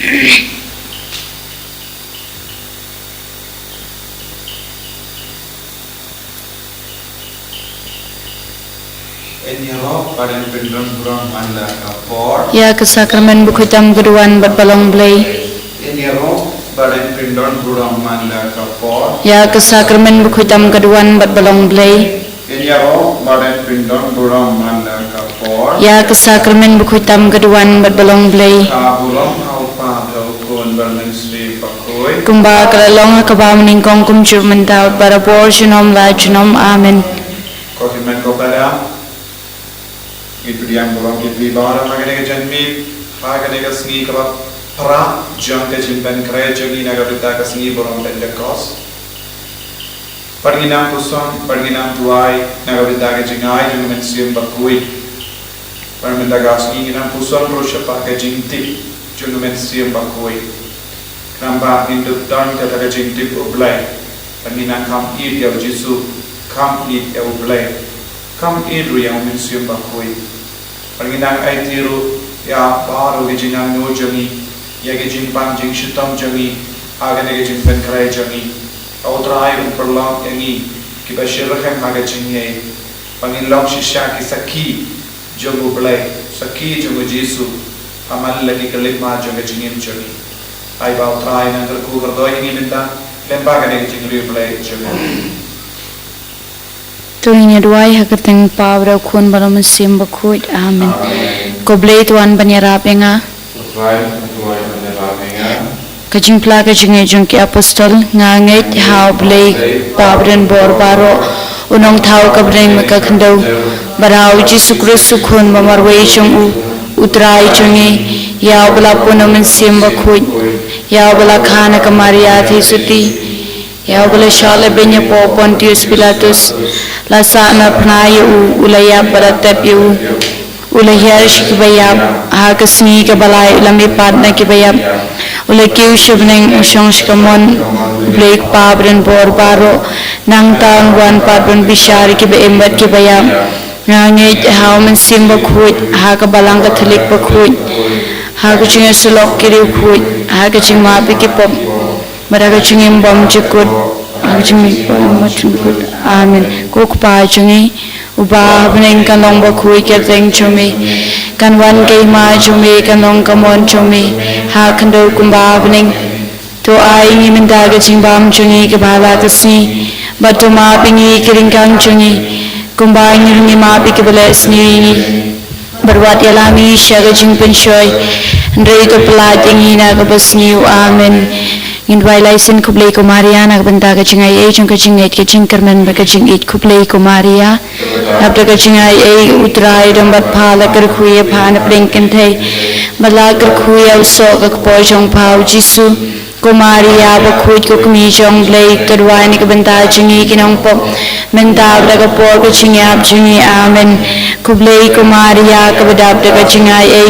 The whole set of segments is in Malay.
Ya ke sakramen bukhitam keduan berbalong blay. Ya ke sakramen bukhitam keduan berbalong blay. Ya ke sakramen bukhitam keduan berbalong blay. Kumba kalalong kabam ningkong kumcur mentau para por jinom la jinom amen. Itu yang belum kita bawa mengenai janji, mengenai Sngi kalau pra jang ke Jingpynkhreh jangi naga kita ke Sngi belum Pentekost. Perginam puson, perginam tuai naga kita ke Jingai jangan mensiam berkui. Perminta Sngi nam puson rusya pakai jingtip jangan mensiam berkui. Nampak hidup dan kata ke jingtip ublay. Perginam kam id ya Yesus, kam id ya ublay, kam id yang mensiam berkui. Perginang ay tiru ya baru gejinang no jangi ya gejinpang jing shitam jangi aga ne Jingpynkhreh jangi autrai perlang yangi kiba shirkhem aga jingne pangilong shisha ki sakhi jogu blai sakhi jogu Yesu amal lagi kelip ma jogu jingin jangi ay ba autrai nang ku gerdoi ni minta lembaga ne jingri blai jogu Tulinya duai hakateng pawra kun balom sim bakut amen. Koblei tuan banyarap enga. Kajing pla kajing ejung ki apostol nganget hau blei pawren bor baro unong thau kabreng maka khandau barau Yesu Kristus kun mamarwei chung utrai chungi ya bala punam sim bakut ya bala khana ka Maria thi suti ya bala shale benya po Pontius Pilatus lasana pnayu ulaya baratep yu ulayarish kibayap haga Sngi kabalay ulami padna kibayap ulakiw shubneng usyong shkamon blake pabren bor baro nang taang wan pabren bishari kibayembat kibayap ngangit hauman simba kuit haga balang katolik bakuit haga chinga sulok kiriw kuit haga ching mapi kipop maraga chingim bom jikut amen kuk pa jungi uba beneng kanong bakui keteng chumi kanwan kay ma chumi kanong kamon chumi ha kando kumba beneng to ai ngi mendaga jingbam chungi kebala kasni batu ma pingi kiringkang chungi kumba ngi ma pi kebala Sngi berwat yalami syaga Jingpynkhreh ndrei to pelajingi na kabasni amen. In violation kublai ko Maria nagbanta ka cingay ay jung ka cingay ka cingkarman ba ka cingay kublai ko Maria nabda ka cingay ay utray dambat pala karkuya pana plingkantay malakar kuya uso ka kapojong pao Jisu ko Maria bakut ko kumijong blay kadway ni kabanta cingay kinong po mentab da ka por ka cingay cingay amen kublai ko Maria kabadab da ka cingay ay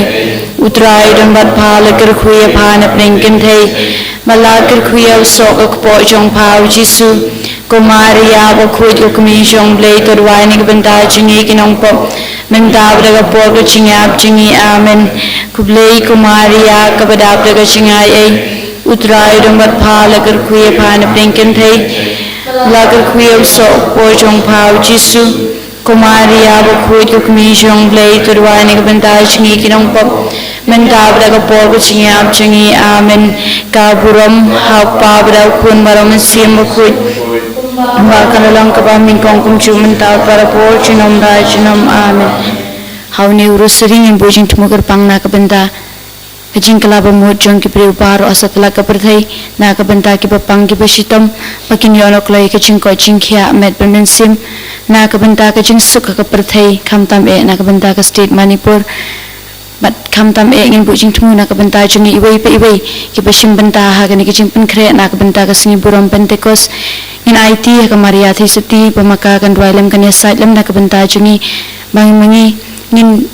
utray dambat pala karkuya pana plingkantay malakar kuya usok ak po jong pao Jisu ko Maria bakut ko kumijong blay kadway ni kabanta cingay kinong po mentab da ka por ka cingay cingay amen kublai ko Maria kabadab da ka cingay ay utray dambat pala karkuya pana plingkantay malakar kuya usok po jong pao Jisu ko Maria bakut ko kumijong blay kadway ni kabanta cingay kinong po mentab da ka por ka cingay cingay amen kaburam hapa berau kun baram sim bakut bakal lang kabaming kong kumcu mentab para por cinom da cinom amen hau ni urus sering yang bujing tumugar pang na kabenta kajing kalaba muat jong ki priu paro asatla ka perthai na kabenta ki papang ki basitam makin yonok lai kajing ko Jingkhya met pemen sim na kabenta kajing suk ka perthai khamtam e na kabenta ka state Manipur bat khamtam e ngin bujing tumu na kabenta jungi iwei pe iwei ki basim benta ha gani ki Jingpynkhreh na kabenta ka Sngi buram Pentekost in IT ka Maria thi suti pamaka kan duailam kan site lam na kabenta jungi mangi ngin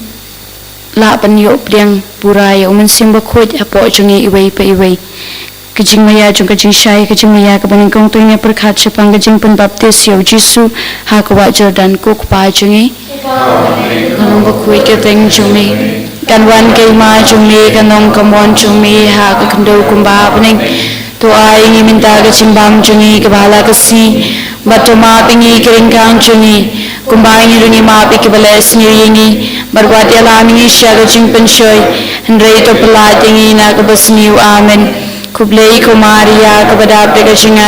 la pan yo priang purai umen sim bakut apo jungi iwei pe iwei kajing maya jung kajing shai kajing maya ka baning kong tunya perkhat chapang kajing pen baptis yo Jisu ha ko wa Jordan ko pa jungi kalong bakut ke teng jungi กันวันเกมาจงมีกันนองกมอนจงมีหากขันดูกุมบาปนิงตัวไอ้งิมินตากจิมบามจงมีกบาลากสีบัตมาปิงีกริงกังจงมีกุมบาอิรุนิมาปิกบาลสงียิงีบารวาติลามิงีเชกจิงเป็นช่วยหันเรยตัวปลาติงีนักบัสนิวอาเมนคุบเลย์คุมาริยากบดาเปกชิงไอ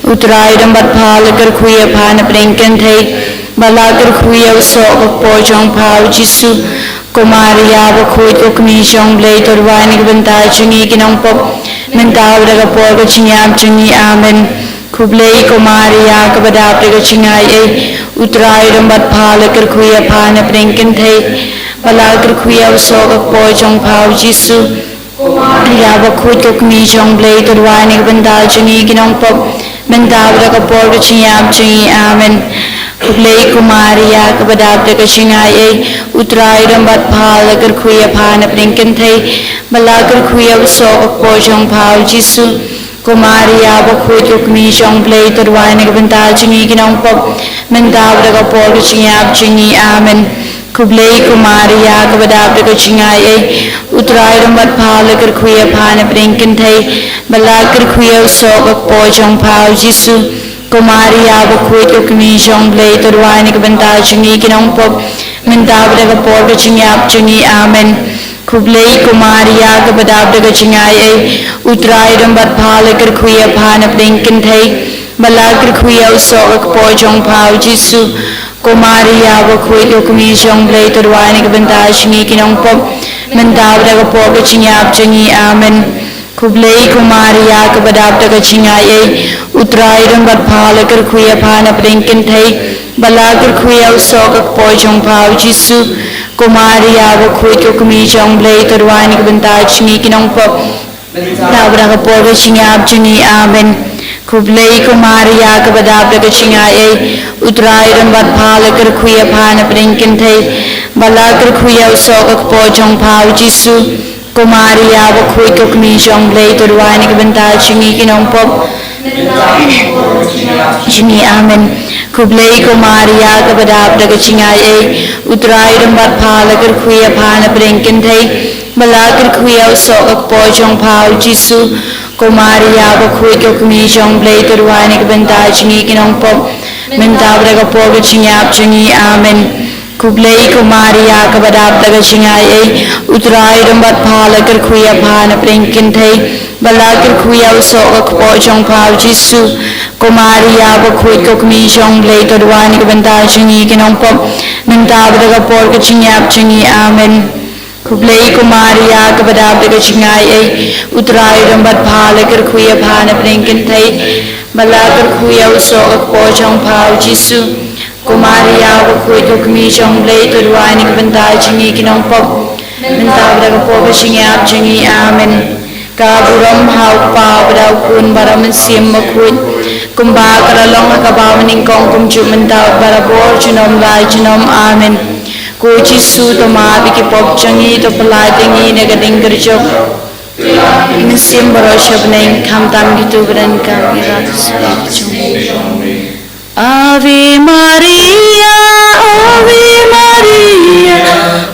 อุตรายดัมบัดพาลกรคุยพานเปริงกันเทบาลากรคุยอุโสกปอจงพาวจิสุคุมาริยาบคุยตุกมีจงเลย์ตัววานิกบันตาจิงีกินองปบมันตาวดกปอกจิงยามจิงีอาเมนคุบเลย์คุมาริยากบดาเปกชิงไออุตรายดัมบัดพาลกรคุยพานเปริงกันเทบาลากรคุยอุโสกปอจงพาวจิสุยาบคุยตุกมีจงเลย์ตัววานิกบันตาจิงีกินองปบมันตาวดกปอกจิงยามจิงีอาเมนคุบเลย์คุมาริยากบดาเปกชิงไออุตรายดัมบัดพาลกรคุยพานเปริงกันเทบาลากรคุยอุโสกปอจงพาวจิสุคุมาริยาบคุยตุกมีจงเลย์ตัววานิกบันตาจิงีกินองปบมันตาวดกปอกจิงยามจิงีอาเมนคุบเลย์คุมาริยากบดาเปกชิงไออุตรายดัมบัดพาลกรคุยพานเปริงกันเทบาลากรคุยอุโสกปอจงพาวจิสุคุมาริยาบคุยตุกมีจงเลย์ตัววานิกบันตาจิงีกินองปบมันตาวดกปอกจิงยามจิงีอาเมนคุบเลย์คุมาริยากบดาเปกชิงไออุตรายดัมบัดพาลกรคุยพานเปริงกันเทบาลากรคุยอุโสกปอจงพาวจิสุคุมาริยาบคุยตุกมีจงเลย์ตัววานิกบันตาจิงีกินองปบมันตาวดกปอกจิงยามจิงีอาเมนคุบเลย์คุมาริยากบดาเปกชิงไออุตรายดัมบัดพาลกรคุยพานเปริงกันเทบาลากรคุยอุโสกปอจงพาวจิสุคุมาริยาบคุยตุกมีจงเลย์ตัววานิกบันตาจิงีกินองปบตาวดกปอกจิงยามจิงีอาเมนคุบเลย์คุมาริยากบดาเปกชิงไออุตรายดัมบัดพาลกรคุยพานเปริงกันเทบาลากรคุยอุโสกปอจงพาวจิสุคุมาริยาบคุยตุกมีจงเลย์ตัววานิกบันตาจิงีกินองปบจิงีอาเมนคุบเลย์คุมาริยากบดาเปกชิงไออุตรายดัมบัดพาลกรคุยพานเปริงกันเทบาลากรคุยอุโสกปอจงพาวจิสุคุมาริยาบคุยตุกมีจงเลย์ตัววานิกบันตาจิงีกินองปบมันตาวดกปอกจิงยามจิงีอาเมนคุบเลย์คุมาริยากบดาเปกชิงไออุตรายดัมบัดพาลกรคุยพานเปริงกันเทบาลากรคุยอุโสกปอจงพาวจิสุคุมาริยาบคุยตุกมีจงเลย์ตัววานิกบันตาจิงีกินองปบมันตาวดกปอกจิงยามจิงีอาเมนคุบเลย์คุมาริยากบดาเปกชิงไออุตรายดัมบัดพาลกรคุยพานเปริงกันเทบาลากรคุยอุโสกปอจงพาวจิสุคุมาริยาบคุยตุกมีจงเลย์ตัววานิกบันตาจิงีกินองปบมันตาวดกปอกจิงยามจิงีอาเมนกาบุรมหาวปาบดาวคุณบารมันเสียมมคุยกุมบากระลงกบาวนิงกองกุมจุมันตาวบาราบอร์จุนอมลายจุนอมอาเมนกูจิสุตมาบิกิปอบจังงีตปลายติงีเนกดิงกระจกมิเสียมบารชบเนงคำตามกิตุบรันกามิราตุสเปจงAve Maria Ave Maria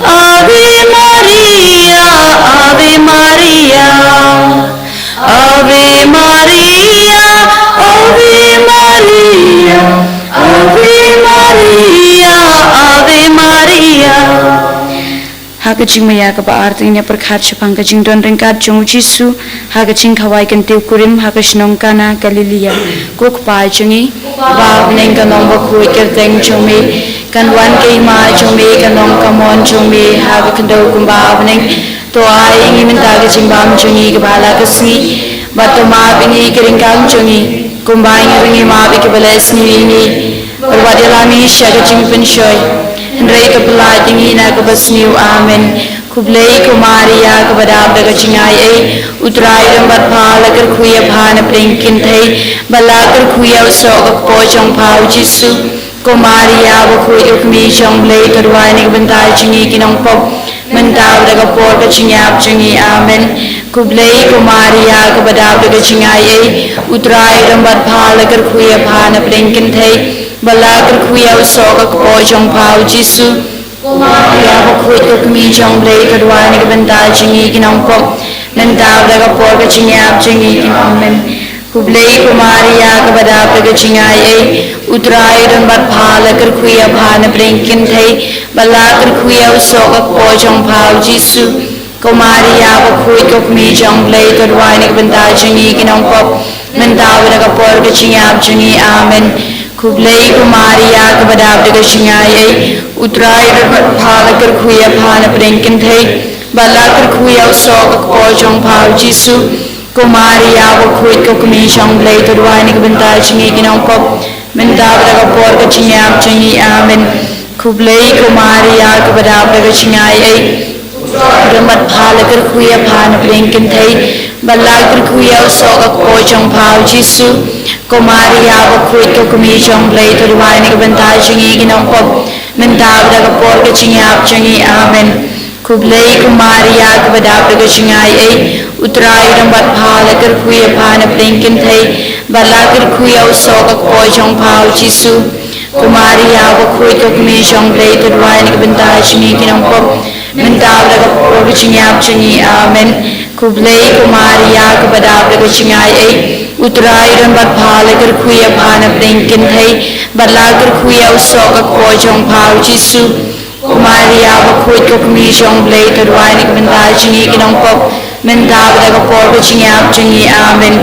Ave Maria Ave Maria Ave Maria Ave Maria Ave Maria Ave Maria Hagaching maya ka paarting niya perkhat siya pangkaching don ringkat jong jisu hagaching kawai kan tiu kurim hagashnong kana Galilia kuk pai chungi ba neng kanong bakui kerteng chumi kan wan kay ma chumi kanong kamon chumi hagakando kumba neng to ay ingi mintaga chimbam chungi kabala kasni bato ma bingi keringkang chungi kumba ingi ma bikibales ni perwadilami siya ka Jingpynkhreh Henry kapala tingi na kabasniu amen kublei kumariya kabada daga chingai utrai rambat phala kar khuya phana prinkin thai balakar khuya so po chong phau jisu kumariya ba khuya ukmi chong blei tarwani bantai chingi kinong pop mantaw daga por ka chinyap chingi amen kublei kumariya kabada daga chingai utrai rambat phala kar khuya phana prinkin thai balakar khuya so po chong phau jisu Maria bakui ko kami jong blay kadwa ni kabanta jingi kinong pop nandaw daga por ka jingyap jingi kinamen kublay ko Maria kabada daga jingay ay utray don bat phala kar kuya bhana brinkin thay bala kar kuya usok ak po jong phao jisu ko Maria bakui ko kami jong blay kadwa ni kabanta jingi kinong pop nandaw daga por ka jingyap jingi amen kublay ko Maria kabada daga jingay ay utray don bat phala kar kuya bhana brinkin thay bala kar kuya usok ak po jong phao jisu ko Maria bakui ko kami jong blay kadwa ni kabanta jingi kinong pop nandaw daga por ka jingyap jingi amen kublay ko Maria kabada daga jingay ay Ramat phala kar kuya phana brinkin thay bala kar kuya usok ak po jong phao jisu ko Maria bakui ko kami jong blay kadwa ni kabanta jingi kinong pop nandaw daga por ka jingyap jingi amen kublay ko Maria kabada daga jingay ay utray ramat phala kar kuya phana brinkin thay bala kar kuya usok ak po jong phao jisu ko Maria bakui ko kami jong blay kadwa ni kabanta jingi kinong pop nandaw daga por ka jingyap jingi amen kublay ko Maria kabada daga jingay ay utray ramat phala kar kuya phana brinkin thay bala kar kuya usok ak po jong phao jisu ko Maria bakui ko kami jong blay kadwa ni kabanta jingi kinong pop nandaw daga por ka jingyap jingi amen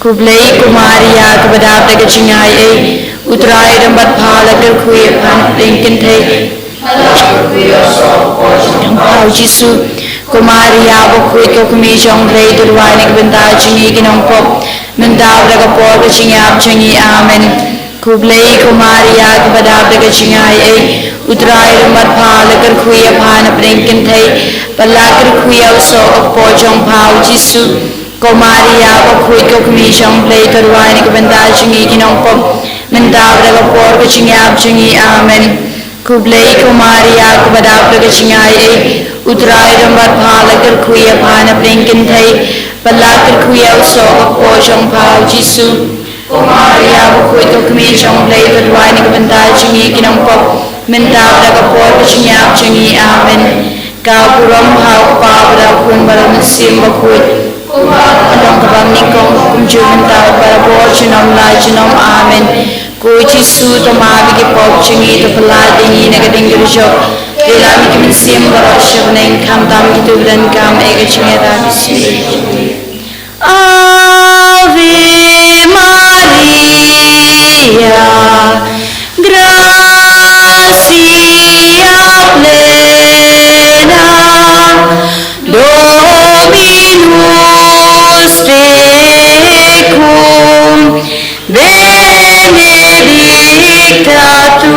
kublay ko Maria kabada daga jingay ay utray ramat phala kar kuya phana brinkin thay phao jisu ko Maria bakui ko kami jong blay kadwa ni kabanta jingi kinong pop nandaw daga por ka jingyap jingi amen kublay ko Maria kabada daga jingay ay utray ramat phala kar kuya phana brinkin thay bala kar kuya usok ak po jong phao jisu ko Maria bakui ko kami jong blay kadwa ni kabanta jingi kinong pop nandaw daga por ka jingyap jingi amen kublay ko Maria kabada daga jingay ay utray ramat phala kar kuya phana brinkin thay bala kar kuya usok ak po jong phao jisu ko Maria bakui ko kami jong blay kadwa ni kabanta jingi kinong pop nandaw daga por ka jingyap jingi amen kau puram hau pa pada kun baram sim bakui adong kabam nikong kumjun tau para bo chinom la chinom amen ko jisu to ma bigi pop jingi to pala dingi nagading gerjok dela mi kim sim baro shabneng kam dam gitu dan kam ega jingi da bisi Ave Maria gracia plena Dominus tecum benedicta tu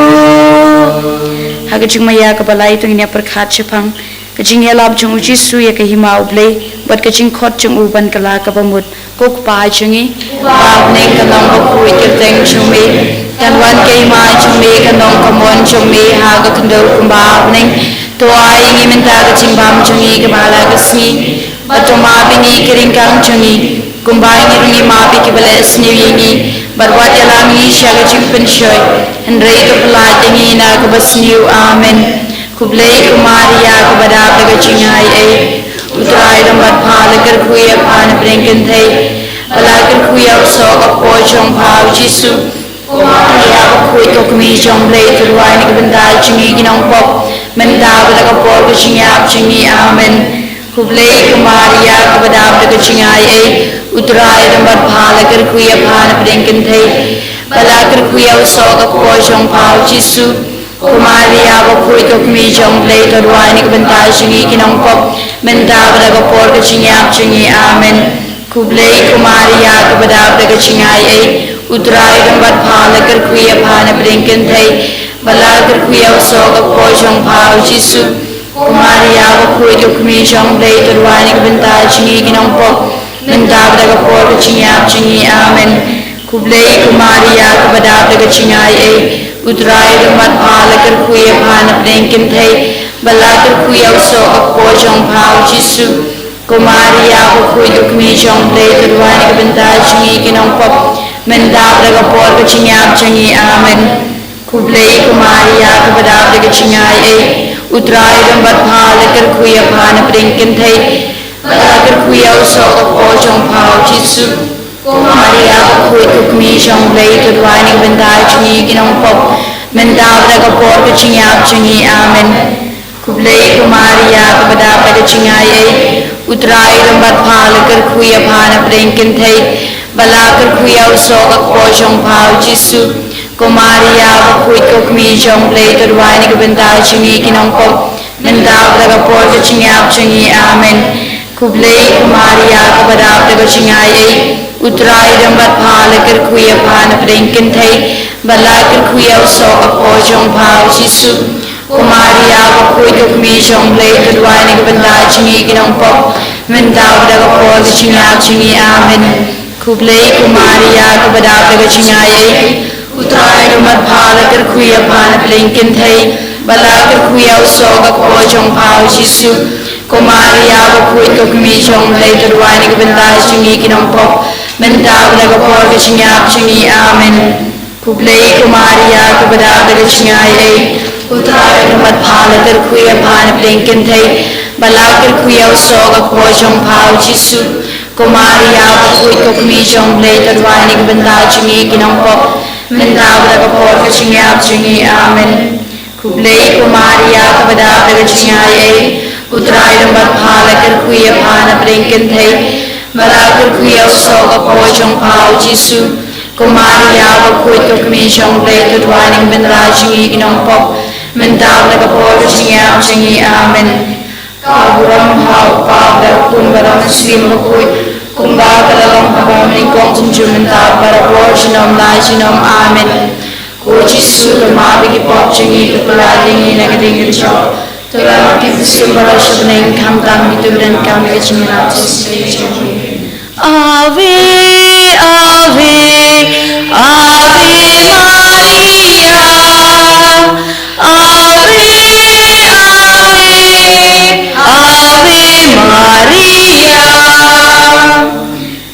Hagajing maya kabalay ito niya perkhat chapang kajing yalab jung uji su ya kahima ublay bat kajing khot jung uban kala kabamut kok pa jungi bab ne kanong bakui kiteng chumi kanwan kahima chumi kanong kamon chumi haga kando kumbab neng to ay ngi menta kajing bam jungi kabala kasni batoma bingi kiringkang jungi kumbay ngi rungi mapi kibala sni wingi barwat yalam ngi shaga Jingpynkhreh henrei to pelajangi na kabasniu amen kublay ko Maria kabada daga jingay ay utray ramat phala kar kuya phana brinkin thay bala kar kuya usok ak po jong phao jisu ko Maria bakui ko kami jong blay kadwa ni kabanta jingi kinong pop nandaw daga por ka jingyap jingi amen kublay ko Maria kabada daga jingay ay utray ramat phala kar kuya phana brinkin thay bala kar kuya usok ak po jong phao jisu ko Maria bakui ko kami jong blay kadwa ni kabanta jingi kinong pop nandaw daga por ka jingyap jingi amen kublay ko Maria kabada daga jingay ay utray ramat phala kar kuya phana brinkin thay bala kar kuya usok ak po jong phao jisu ko Maria bakui ko kami jong blay kadwa ni kabanta jingi kinong pop nandaw daga por ka jingyap jingi amen kublay ko Maria kabada daga jingay ay utray ramat phala kar kuya phana brinkin thay bala kar kuya usok ak po jong phao jisu ko Maria bakui ko kami jong blay kadwa ni kabanta jingi kinong pop nandaw daga por ka jingyap jingi amen kublay ko Maria kabada daga jingay ay utrai dam bat pha le kar khuya phan prinkin thai bala kar khuya so ko jong phao jisu ko maria khui kukmi jong lei to dwani bendai chungi kinong pop mendau da ka por ka chinyap chungi amen kublei ko maria ka bada pa chingai ai utrai dam bat pha le kar khuya phan prinkin thai bala kar khuya so ko jong phao jisu ko maria khui kukmi jong lei to dwani bendai chungi kinong pop mendau da ka por ka chinyap chungi amen kublei ko maria ka bada pa chingai ai utrai dam bat pha le kar khuya phan prinkin thai bala kar khuya so ko jong phao jisu ko maria khui kukmi jong lei to dwani bendai chungi kinong pop mendau da ka por ka chinyap chungi amen kublei ko maria ka bada pa chingai ai utrai dam bat pha le kar khuya phan prinkin thai bala kar khuya so ko jong phao jisu ko maria khui kukmi jong lei to dwani bendai chungi kinong pop mendau da ka por ka chinyap chungi amen kublei ko maria ka bada pa chingai ai utrai dam bat pha le kar khuya phan prinkin thai bala kar khuya so ko jong phao jisu ko maria khui kukmi jong lei to dwani bendai chungi kinong pop mendau da ka por ka chinyap chungi amen kublei ko maria ka bada pa chingai ai utrai dam bat pha le kar khuya phan prinkin thai bala kar khuya so ko jong phao jisu ko maria khui kukmi jong lei to dwani bendai chungi kinong pop mendau da ka por ka chinyap chungi amen kaburam hau pa da kun baram swim khui kumba kalalong pabam ni kong tunjum mendau para por jinom lai jinom amen ko jisu ka ma bi pop chungi to pala dingi na ka dingi cho to la ki simbara shabneng kam tam mi to dan kam ka chimina Ave Ave Ave Maria Ave Ave Maria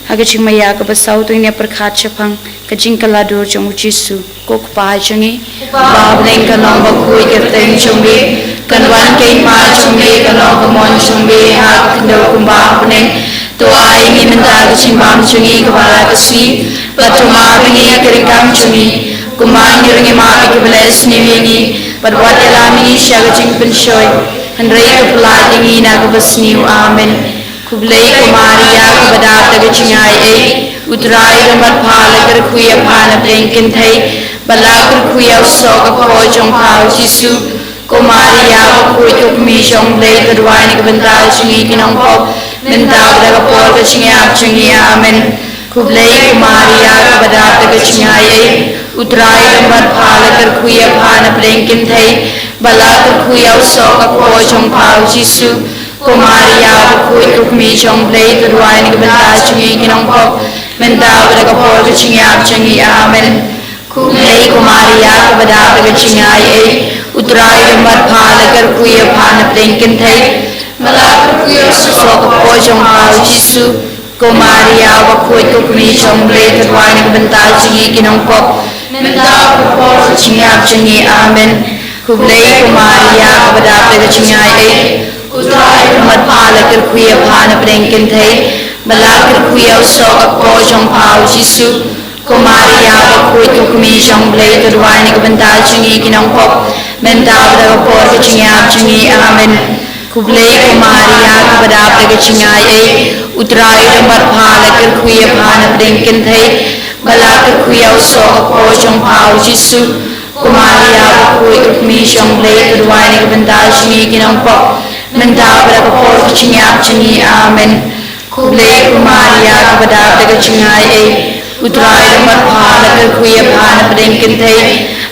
Agaching maya ka basaw to inya perkhat chapang kajing kaladur jong jisu kok pa changi bableng kanong bakui ka teng chumi kanwan kay ma chumi kanong kamon chumi ha kando kumba puneng to ai ni menda kaching bam chungi kabala kasi patuma bingi keringkam chungi kumang yuringi ma ki bless ni wingi parwat elami shaga jingpynkhreh handrei ka pladingi na ka basniu amen kublei ko maria ka bada ta chingai ai utrai dam bat pha le kar khuya phan prinkin thai bala kar khuya so ka ko jong phao jisu ko maria khui kukmi jong lei to dwani bendai chungi kinong pop mendau da ka por ka chinyap chungi amen kublei ko maria ka bada ta chingai ai utrai dam bat pha le kar khuya phan prinkin thai bala kar khuya so ka ko jong phao jisu ko maria khui kukmi jong lei to dwani bendai chungi kinong pop mendau da ka por ka chinyap chungi amen kublei ko maria ka bada ta chingai ai utrai dam bat pha le kar khuya phan prinkin thai bala kar khuya so ka ko jong phao jisu ko maria khui kukmi jong lei to dwani bendai chungi kinong pop mendau ka por ka chinyap chungi amen kublei ko maria ka bada ta chingai ai utrai dam bat pha le kar khuya phan prinkin thai bala kar khuya so ka ko jong phao jisu ko maria khui kukmi jong lei to dwani bendai chungi kinong pop mendau da ka por ka chinyap chungi amen kublei ko maria ka bada ta chingai ai utrai dam bat pha le kar khuya phan prinkin thai bala kar khuya so ka ko jong phao jisu ko maria khui kukmi jong lei to dwani bendai chungi kinong pop mendau da ka por ka chinyap chungi amen kublei ko maria ka bada ta chingai ai utrai dam bat pha le kar khuya phan prinkin thai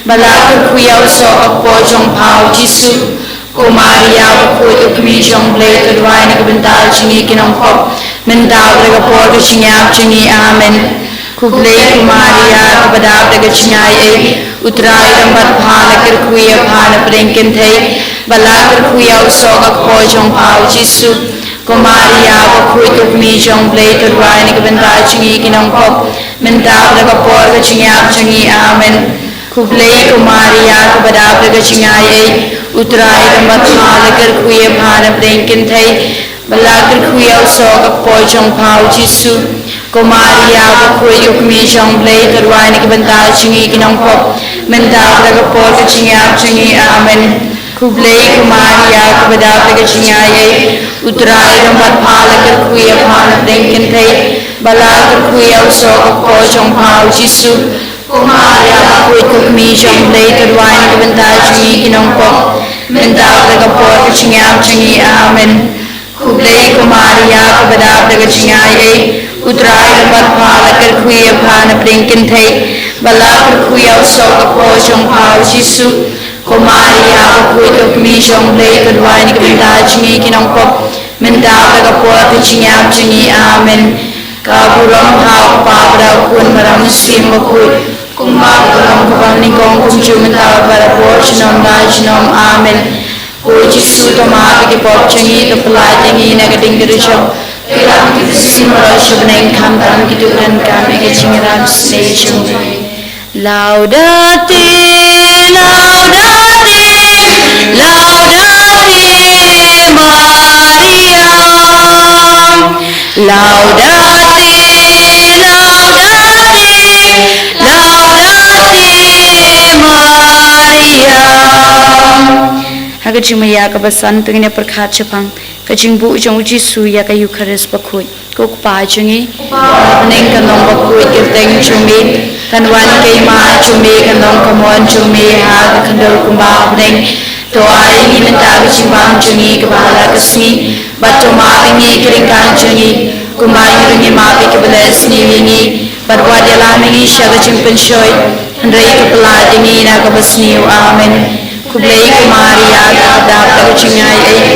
bala kar khuya so ka ko jong phao jisu ko maria khui kukmi jong lei to dwani bendai chungi kinong pop mendau da ka por ka chinyap chungi amen kublei ko maria ka bada ta chingai ai utrai dam bat pha le kar khuya phan prinkin thai bala kar khuya so ka ko jong phao jisu ko maria khui kukmi jong lei to dwani bendai chungi kinong pop mendau da ka por ka chinyap chungi amen kublei ko maria ka bada ta chingai ai utrai rambat phalakar khuya phana prenkin thai balakar khuya soka poi chong phau jisu Komaria bakui yukmi chong play terwani ke bentar chingi kinong pop mentar daga pot chingyap chingi amen kublai Komaria ke bedap daga chingaye utrai rambat phalakar khuya phana prenkin thai balakar khuya soka poi chong phau jisu Komaria bakui yukmi chong play terwani ke bentar chingi kinong pop mentar daga pot chingyap chingi amen kublai Komaria ke bedap daga chingaye utrai rambat phalakar khuya phana prenkin thai balakar khuya soka poi chong phau jisu Komaria bakui yukmi chong play terwani ke bentar chingi kinong pop mentar daga pot chingyap chingi amen kaburam hau pabra kun maram sim bakui kumbang kulam kubang ningkong kumju mentar para pot chinom na chinom amen ko jisu to ma ke pot chingi to pelai chingi na ke ding de chong Ilang kita simula syubeneng kamtam kituran kami ke chingiram sei chung Laudate laudate laudate Maria laudate Maria Hagaching maya ka basan pingin perkhat chapang kaching bu jong jisu ya ka Eucharist bakui kok pa chingi neng kanong bakui kiteng chumi kanwan kay ma chumi kanong kamon chumi ha kandol kumba neng to ai ni menta chimbang chungi ka bala ka Sngi bato ma ngi kring kan chungi kumba ngi ma pe ka bala Sngi ngi barwa de la ngi shaga Jingpynkhreh ndrei ka pala ngi na ka basni amen kublai Komaria ka dap ka chingai ai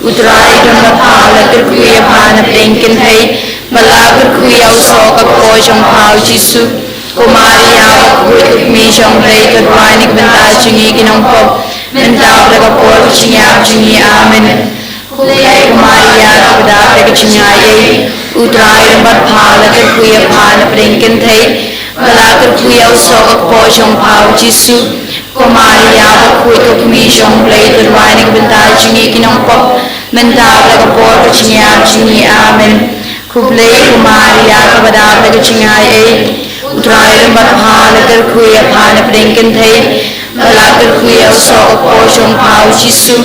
utrai rambat phalakar khuya phana prenkin thai balakar khuya soka poi chong phau jisu Komaria bakui yukmi chong play terwani ke bentar chingi kinong pop mentar daga pot chingyap chingi amen kublai Komaria ka bedap daga chingai utrai rambat phalakar khuya phana prenkin thai balakar khuya soka poi chong phau jisu Komaria bakui yukmi chong play terwani ke bentar chingi kinong pop mentar daga pot chingyap chingi amen kublai Komaria ka bedap daga chingai utrai rambat phalakar khuya phana prenkin thai balakar khuya soka poi chong phau jisu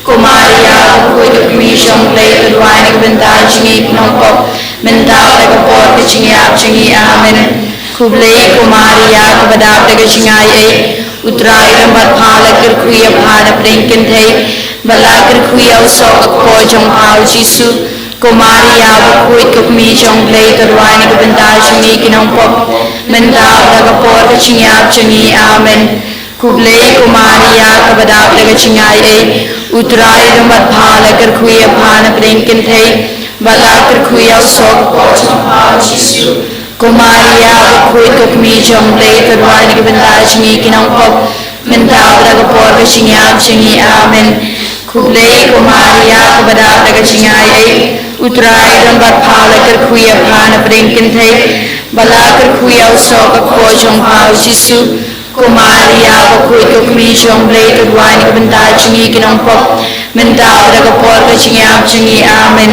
Komaria bakui yukmi chong play terwani ke bentar chingi kinong pop mentar daga pot chingyap chingi amen kublai Komaria ka bedap daga chingai utrai rambat phalakar khuya phana prenkin thai balakar khuya soka poi chong phau jisu Komaria bakui yukmi chong play terwani ke bentar chingi kinong pop mentar daga pot chingyap chingi amen kublai Komaria ka bedap daga chingai utrai rambat phalakar khuya phana prenkin thai balakar khuya soka poi chong phau jisu Komaria bakui yukmi chong play terwani ke bentar chingi kinong pop mentar daga pot chingyap chingi amen kublai Komaria ka bedap daga chingai utrai rambat phalakar khuya phana prenkin thai balakar khuya soka poi chong phau jisu Komaria bakui yukmi chong play terwani ke bentar chingi kinong pop mentar daga pot chingyap chingi amen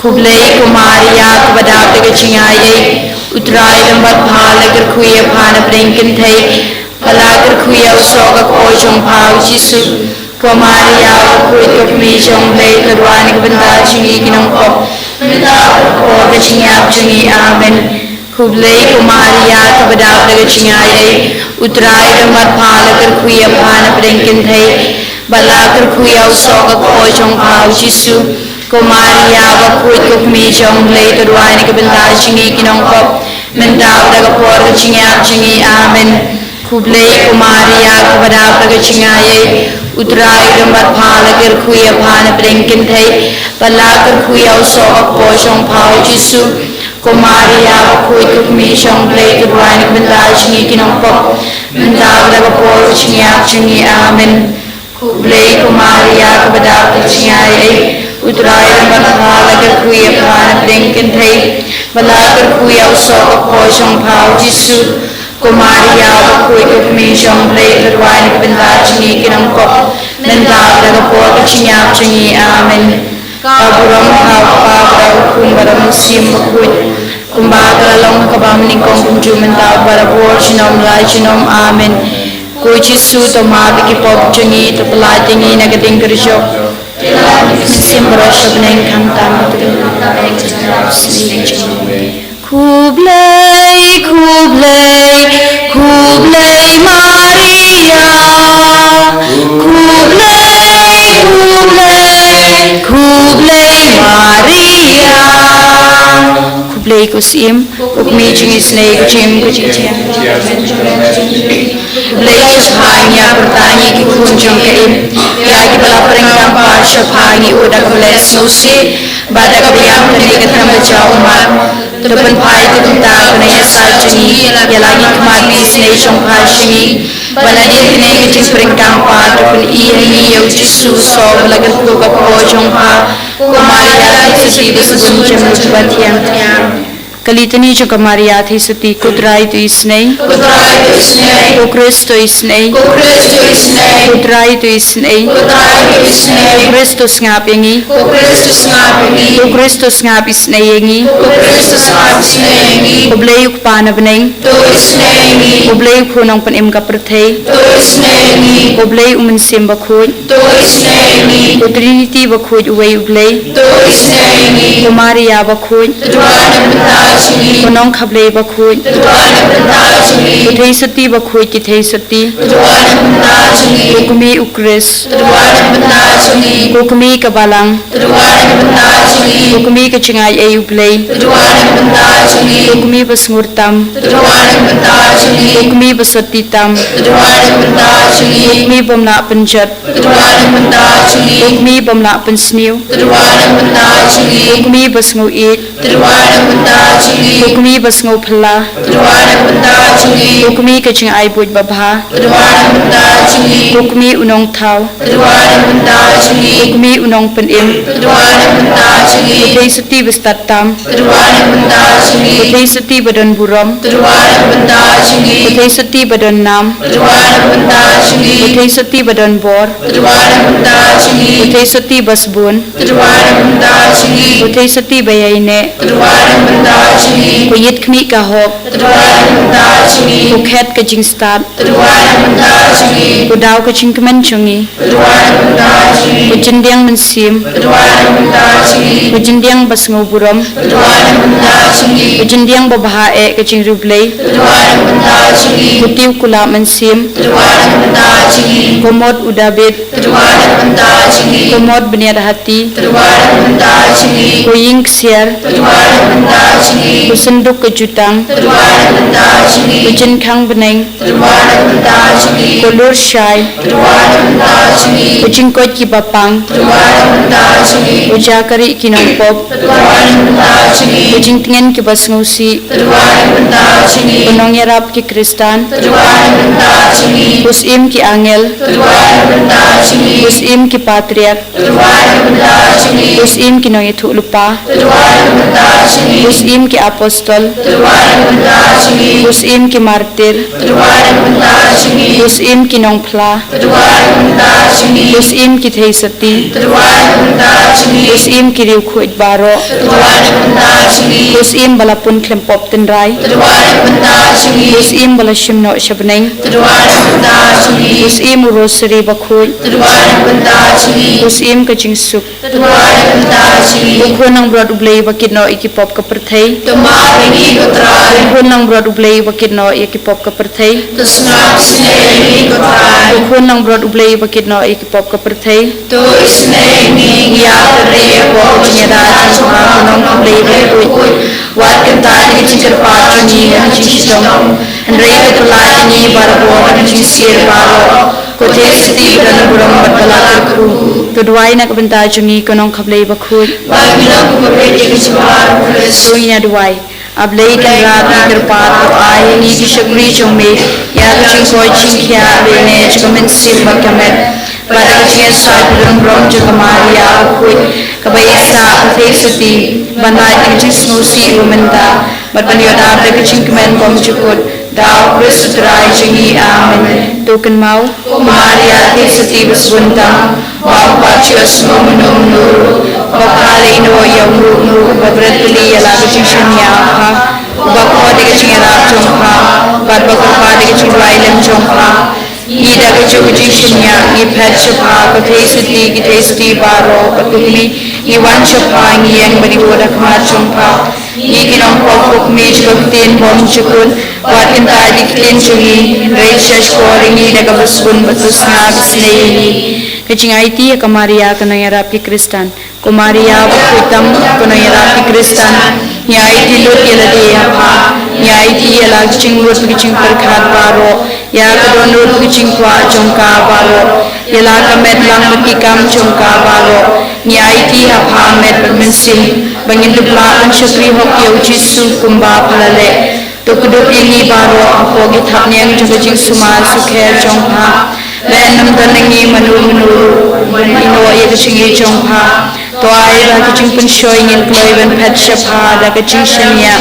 kublai Komaria ka bedap daga chingai utrai rambat phalakar khuya phana prenkin thai balakar khuya soka poi chong phau jisu Komaria bakui yukmi chong play terwani ke bentar chingi kinong pop mentar daga pot chingyap chingi amen kublai Komaria ka bedap daga chingai utrai rambat phalakar khuya phana prenkin thai balakar khuya soka poi chong phau jisu Komaria bakui yukmi chong play terwani ke bentar chingi kinong pop mentar daga pot chingyap chingi amen kublai Komaria ka bedap daga chingai utrai rambat phalakar khuya phana prenkin thai balakar khuya soka poi chong phau jisu Komaria bakui yukmi chong play terwani ke bentar chingi kinong pop mentar daga pot chingyap chingi amen kublai Komaria ka bedap daga chingai utrai rambat phalakar khuya phana prenkin thai balakar khuya soka poi chong phau jisu Komaria bakui yukmi chong play terwani ke bentar chingi kinong pop Nandao nagapor kachinyap changi amen. Kaburam hapa kumbaram musim bakut. Kumbaga long kabamning kong kumjuman tao para bor chinom lai chinom amen. Kuchi su to mabi ki pop changi to palatingi nagading kerjok. Musim berosok neng kantam Kublai, Kublai, Kublai Maria. Kublai, Kublai, Kublai Maria. Kublai kusim, ukmi jingi snei kuchim kuchim. Kublai shapanya pertanya ki kunjung keim. Ya ki balaparing kampar shapanya udah kublai susi. Bada kabiang tadi ketemu jauh mat. Depan pai tu kita kena sajuni. Ya lagi kemati snei shongpai shingi. Bala dia kena kecing peringkang pa. Depan ini ya uji suso. Balagan kuka po shongpa. Kumaya sisi disebut jam lupa tiang-tiang. Kalitani jo Maria thi suti kudrai tu isnei. Kudrai tu isnei. O Kristo isnei. O Kristo isnei. Kudrai tu isnei. Kudrai tu isnei. O Kristo ngap yangi. O Kristo ngap yangi. O Kristo ngap isnei yangi. O Kristo ngap isnei yangi. O blayuk pana beneng. Tu isnei yangi. O blayuk hunong panim ka perthei. Tu isnei yangi. O blay umensim bakhuj. Tu isnei yangi. O Trinity bakhuj uway ublay. Tu isnei yangi. O Maria bakhuj. Konong khablei bakhuj. Uthei sati bakhuj ki thei sati. Ukumi ukris. Ukumi kabalang. Ukumi kachingai ay ublay. Ukumi basngurtam. Ukumi basatitam. Ukumi bamla panjat. Ukumi bamla pansniu. Ukumi basngu it. Ukumi basngu phala. Ukumi kaching ai buj babha. Ukumi unong thau. Ukumi unong panim. Uthei sati bastatam. Uthei sati badan buram. Uthei sati badan nam. Uthei sati badan bor. Uthei sati basbun. Uthei sati bayaine. Kuyit khmi ka hop. Kukhet ka jing start. Kudaw ka jing kaman chungi. Kujindiang mansim. Kujindiang basngu buram. Kujindiang babahae ka jing rublay. Kutiu kula mansim. Komod udabit. Komod beniad hati. Kuying ksiar. Kusenduk kejutang. Kujinkhang beneng. Kulur syai. Kujingkot ki bapang. Kujakari ki nongpop. Kujingtingen ki basngusi. Kunong yarap ki kristan. Kusim ki angel. Kusim ki patriak. Kusim ki nong itu lupa. Kusim ki apostol. Kusim ki martir. Kusim ki nongpla. Kusim ki thei sati. Kusim ki riu khuj baro. Kusim balapun klempop tenrai. Kusim balashim no shabneng. Kusim rosary bakhuj. Kusim ka jingsuk. Kukhunang brod ublay bakit no ikipop ka perthei. Kukhunang brod ublay bakit no ikipop ka perthei. Kukhunang brod ublay bakit no ikipop ka perthei. Ya teriya ko nyada sama kunong ublay bakit. Wat kentani jingkar pachuni jingsidong. Andrei ketulani barbo jingsir baro. Kote siti dan burung berbalak kru. Keduai nak bentar jungi konong kablei bakut. Suinya duai. Ablei kan rapi terpat ai ni di syukri jome. Ya jingkoi jingkia bene jikamen sim bakamet. Pada kecil saya burung juga Maria bakut. Kebaisa athei siti. Banai kecil snusi bumenta. Berpenyoda kecil kemen bom cukut. Dau Kristus rai jingi amen. Tuken mau. Maria te suti baswanta Wapachus no menuru Bakali no yang nu Babratli yala kecingnya Bakwa de kecingnya jongpa Bad bakwa de kecingnya ilm jongpa Ida kecingnya ni patchapa Bakhe suti baro Bakuli Iwan chapa yang beri bodak jongpa Ikinong pokok mej baktin bom cukun Watin tadi klin cungi Reishash koringi daga basbun batus nga bisneyi Kecing IT ka Maria kana yarap ki Kristan ko Maria bakutam kana yarap ki Kristan ya IT lut yelade apa ya IT yala kecing lut kecing perkhat baro ya kadon lut kecing kwa jongka baro yala kamet lang bakikam jongka baro ya IT apa met bermensin bangin dupla ansyakri hok yau jisu kumba palale to kudup ini baro apo githap nyang jong suma sukher jongha Lenam danangi manu ino ye kecing jongha to ai ba kecing penshoy ngin kloiben pet shapa da kecing shanya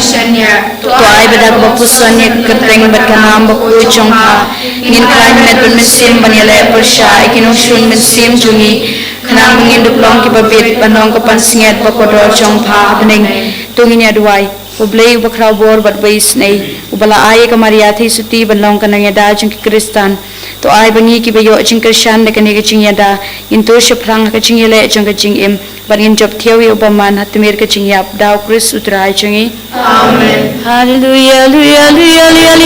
to ai ba dak bapusan ye kerteng bat kanam baku jongha ngin krai met ben mesim banyale persha ikino shun mesim jungi kanang ngin duplong ki babit banong kapan singet bakodo jongha bening tunginya duai ublei ubakrau bor bat bais nei ubala ai ka Maria thi suti banlong kanang yada jing Kristan to ai bangi ki bayo jing Kristan de kani jing yada into shprang ka jing yele jing ka jing im barin job thiawi ubaman hatmir ka jing yap daw Kris utrai jingi amen hallelujah hallelujah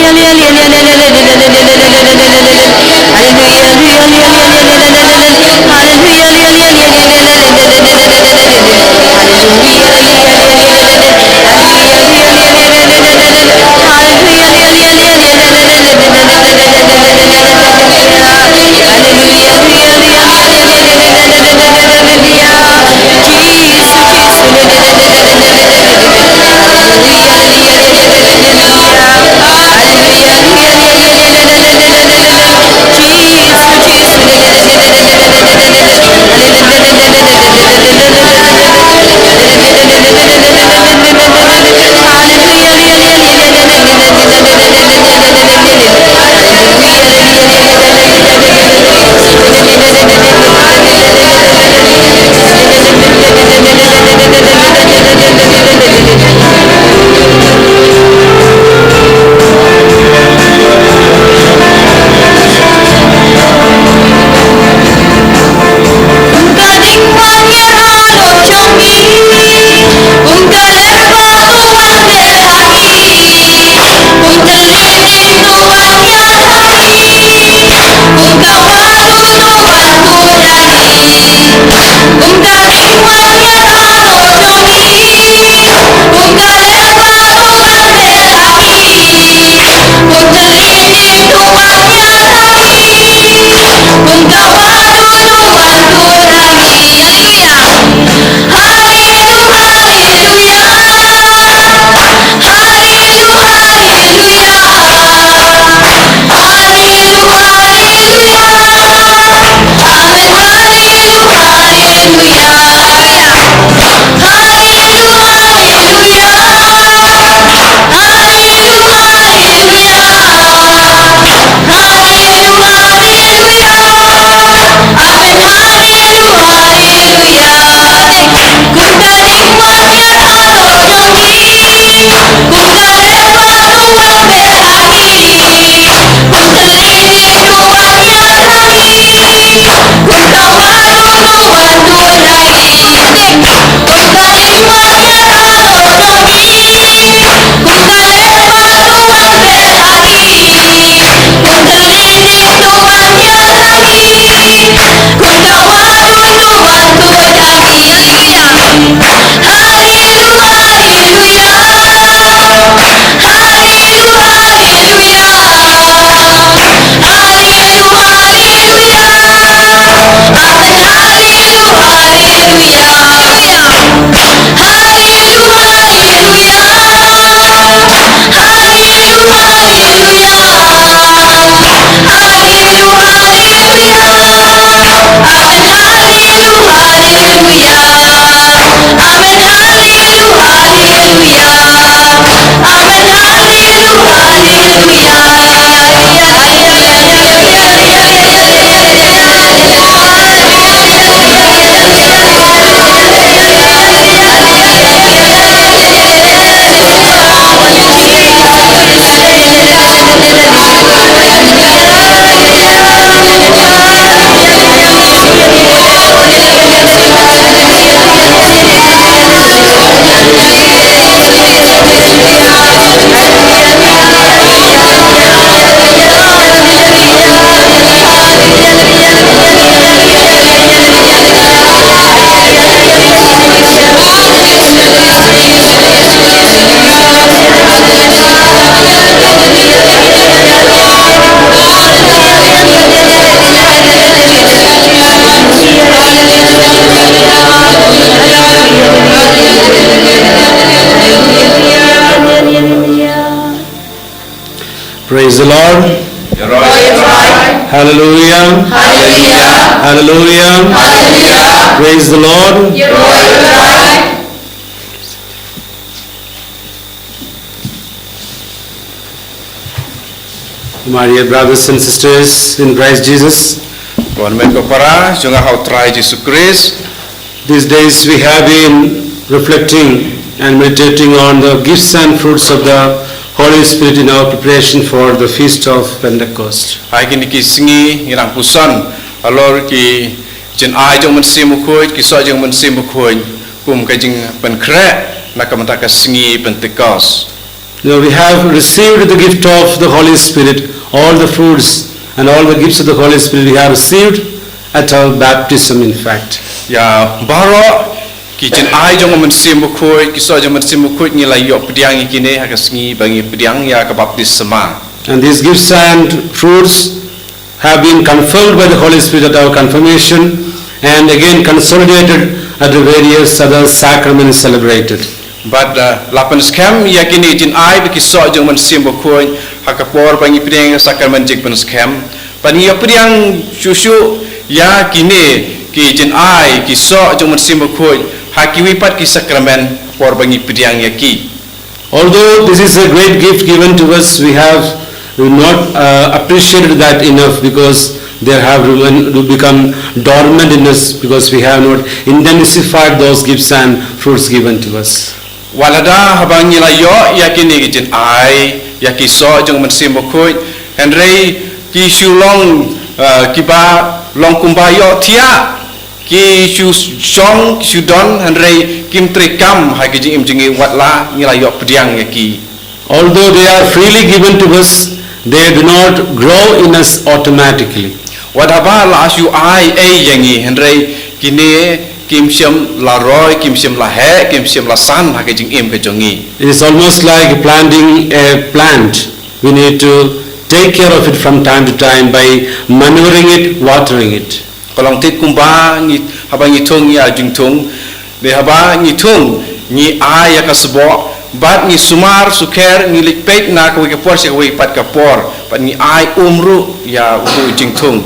Praise the Lord. Hallelujah. Hallelujah. Praise the Lord. My dear brothers and sisters in Christ Jesus, these days we have been reflecting and meditating on the gifts and fruits of the Holy Spirit in our preparation for the feast of Pentecost. Hai kini ki Sngi ngirang pusan alor ki jen ai jong men sim khoi ki so jong men sim khoi kum ka Jingpynkhreh na ka mata ka Sngi Pentecost. Now we have received the gift of the Holy Spirit, all the fruits and all the gifts of the Holy Spirit we have received at our baptism, in fact. Ya baro ki jen ai jong men sim khoi ki so jong men sim khoi ngi la yo pdiang ikine ha ka Sngi bangi pdiang ya ka baptisma. And these gifts and fruits have been confirmed by the Holy Spirit at our confirmation and again consolidated at the various other sacraments celebrated. But lapan scam yakini jen ai ki so jong men sim khoi ha ka por bangi pdiang sakrament Jingpynkhreh scam pani ya pdiang susu ya kini ki jen ai ki so jong men sim khoi ha ki wipat ki sakrament por bangi pdiang ya ki. Although this is a great gift given to us, we have not appreciated that enough because they have become dormant in us because we have not intensified those gifts and fruits given to us. Walada habang nila yo yakini ki jen ai yaki so jong men sim khoi henry ki shulong ki ba long kumbayo thia ki shu song ki don henry kim trekam ha ki jing jingi watla nila yo pdiang yaki. Although they are freely given to us, they do not grow in us automatically. Wadaba la shu ai yangi henry kini kim siam la roy kim siam la he kim siam la san ha ki jing im ka jongi. It is almost like planting a plant. We need to take care of it from time to time by manuring it, watering it. Kolong tit kumba ni habang ni thong ya jing thong de haba ni thong ni ai ya kasbo bat ni sumar sukher ni likpet na ko ke por se ko pat ka por pat ni ai umru ya u jing thong.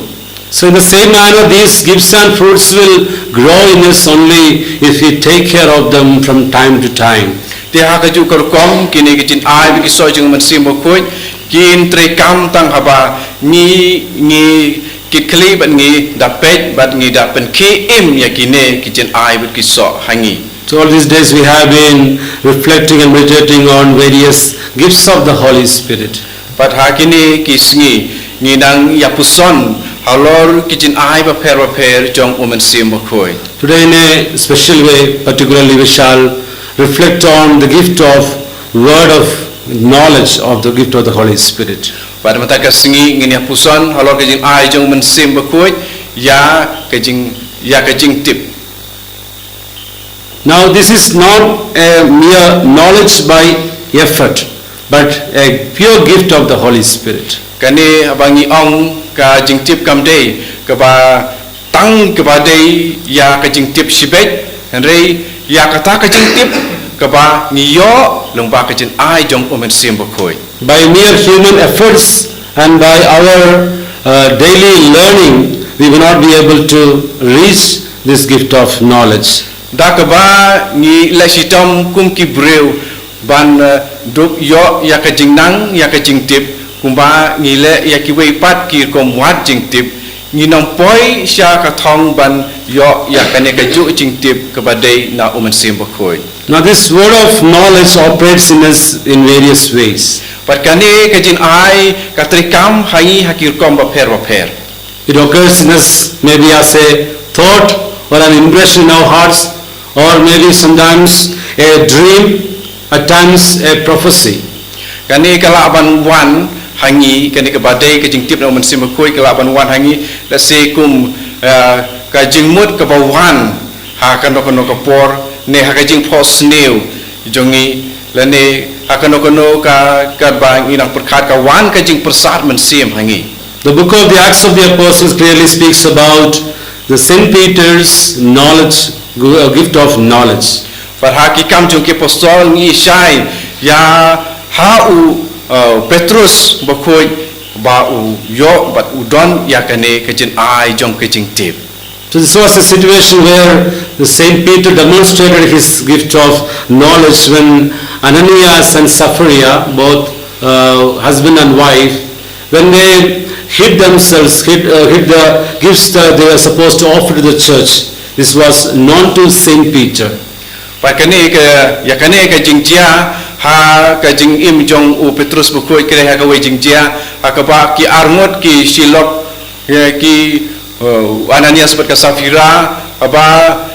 So in the same manner, these gifts and fruits will grow in us only if we take care of them from time to time. Te ha ka ju kor kom kini ki tin ai bi ki so jing man sim bo khoi kin tre kam tang haba ni kit kli ban ngi da pet bat ngi da pen ki im yakine ki jen ai bi ki so hangi. So all these days we have been reflecting and meditating on various gifts of the Holy Spirit. Pat ha kini ki Sngi ngi dang ya puson halor ki jen ai ba pher jong woman sim bo khoi. Today in a special way, particularly we shall reflect on the gift of word of knowledge of the gift of the Holy Spirit. Pada mata ka Sngi ngi ya puson halor ki jen ai jong woman sim bo khoi ya ka jing tip. Now this is not a mere knowledge by effort, but a pure gift of the Holy Spirit. Kani abangi ong ka jing tip kam day ka ba tang ka ba day ya ka jing tip sibet henry ya ka ta ka jing tip ka ba ni yo long ba ka jin ai jong omen sim bo khoi. By mere human efforts and by our daily learning, we will not be able to reach this gift of knowledge. Da ka ba ni la sitom kum ki breu ban duk yo ya ka jing nang ya ka jing tip kumba ni le ya ki wei pat ki kom wat jing tip ni nong poi sha ka thong ban yo ya ka ne ka ju jing tip ka ba dei na omen sim bo khoi. Now this word of knowledge operates in us in various ways. Pat kani ka jin ai ka trikam hai hakir kom ba pher. It occurs in us maybe as a thought or an impression in our hearts, or maybe sometimes a dream, at times a prophecy. Kani kala ban wan hangi kani ka badai ka jing tip na omen sim bo khoi kala ban wan hangi la se kum ka jing mut ka ba wan ha ka no ka por ne ha ka jing pos new jongi la ne ha ka no ka ba ngi nang perkhat ka wan ka jing persat men sim hangi. The book of the Acts of the Apostles clearly speaks about the Saint Peter's knowledge, gift of knowledge. Par ha ki kam jong ke apostol ngi shai ya ha u Petrus bakoi ba u yo bat udon yakane kejin ai jong kejing tip. So this was a situation where the Saint Peter demonstrated his gift of knowledge when Ananias and Sapphira, both husband and wife, when they hid themselves, hid the gifts that they were supposed to offer to the church. This was known to Saint Peter. Pakane ke yakane kejing jia ha kejing im jong u Petrus bakoi kre ha kawai jing jia ha kaba ki arngot ki silok ki Ananias bat ka Sapphira aba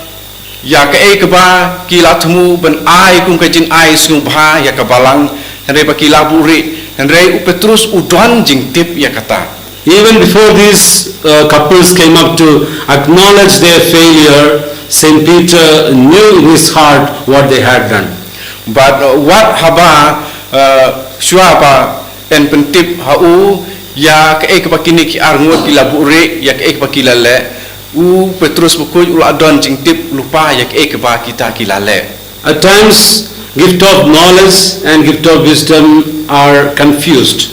ya ke ba ki latmu ben ai kum kejin ai sung bha ya kabalang henre ba ki laburi henre u Petrus udon jing tip ya kata. Even before these couples came up to acknowledge their failure, Saint Peter knew in his heart what they had done. But what haba shuaba en pentip hau ya ke ba kini ki arngot ki laburi ya ke ba ki lale u Petrus bakoi ul adon jing tip lupa ya ke ba kita ki lale. At times, gift of knowledge and gift of wisdom are confused.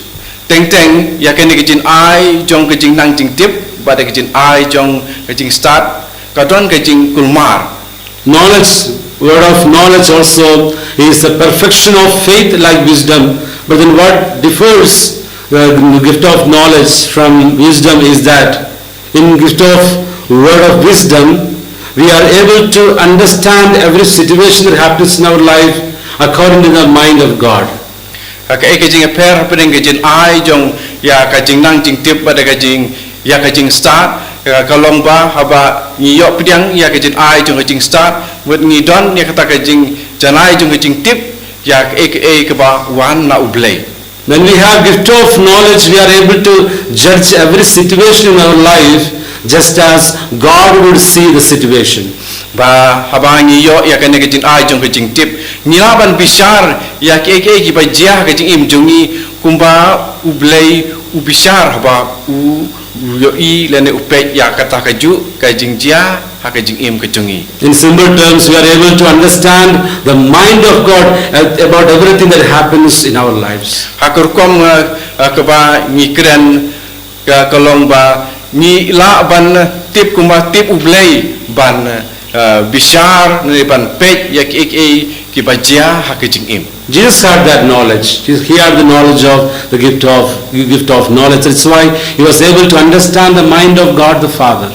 Teng ya kene kejin ai jong kejing nang jing tip bada kejin ai jong kejing start kadon kejing kulmar. Knowledge, word of knowledge also is the perfection of faith like wisdom. But then what differs the gift of knowledge from wisdom is that in gift of word of wisdom, we are able to understand every situation that happens in our life according to the mind of God. Kejing per pedeng kejin ai jong ya kejing nang jing tip pada kejing ya kejing start kalong ba haba ngiyok pedang ya kejin ai jong kejing start buat ngidon ya kata kejing janai jong kejing tip ya ke ba wan na ublay. When we have gift of knowledge, we are able to judge every situation in our life just as God would see the situation. Ba habangi yo ya kene kejin ai jong kejing tip nilaban bishar ya ke ki ba jia kejing im jongi kumba ublay ubishar haba u yo i lene upek ya kata kaju kejing jia ha kejing im kejongi. In simple terms, we are able to understand the mind of God about everything that happens in our lives. Hakurkom ke ba ngikren ka kolong ba ni la ban tip kumba tip ublay ban bishar ne ban pek ya ki bajia ha kejing im. Jesus had that knowledge. He had the knowledge of the gift of knowledge. That's why he was able to understand the mind of God the Father.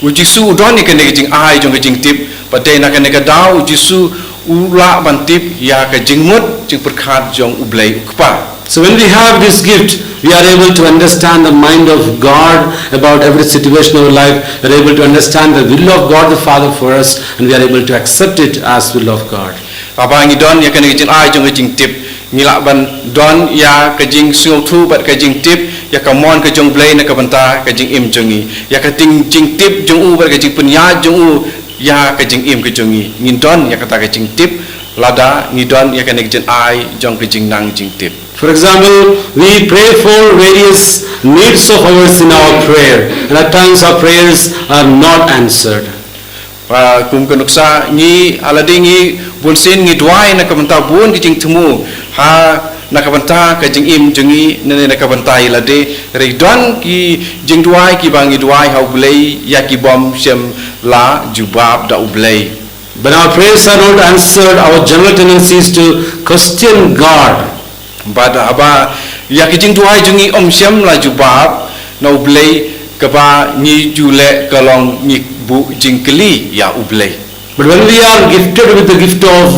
Ujisu udon ni kene kejing ai jong kejing tip patay na kene kadau ujisu ula ban tip ya kejing mut jing perkhat jong ublay ukpa. So when we have this gift, we are able to understand the mind of God about every situation of our life. We are able to understand the will of God the Father for us, and we are able to accept it as will of God. Abangi don ya kene kejing ai jong kejing tip ngilak ban don ya kejing sung thu bat kejing tip ya kamon kejong blay na kabanta kejing im jongi ya kejing jing tip jong u bat kejing punya jong u ya kejing im kejongi ngidon ya kata kejing tip lada ngidon ya kene kejing ai jong kejing nang jing tip. For example, we pray for various needs of ours in our prayer, and at times our prayers are not answered. Kum kenuksa ni aladingi bunsin ngi duai na kabanta bun kejing temu ha na kabanta kejing im jongi nene na kabanta ilade reidon ki jing duai ki bangi duai ha ublay ya ki bom sem la jubab da ublay. When our prayers are not answered, our general tendency is to question God. Bada aba ya kijing duai jungi om syam la jubab na ublay kaba ni jule kalong ni bu jingkeli ya ublay. But when we are gifted with the gift of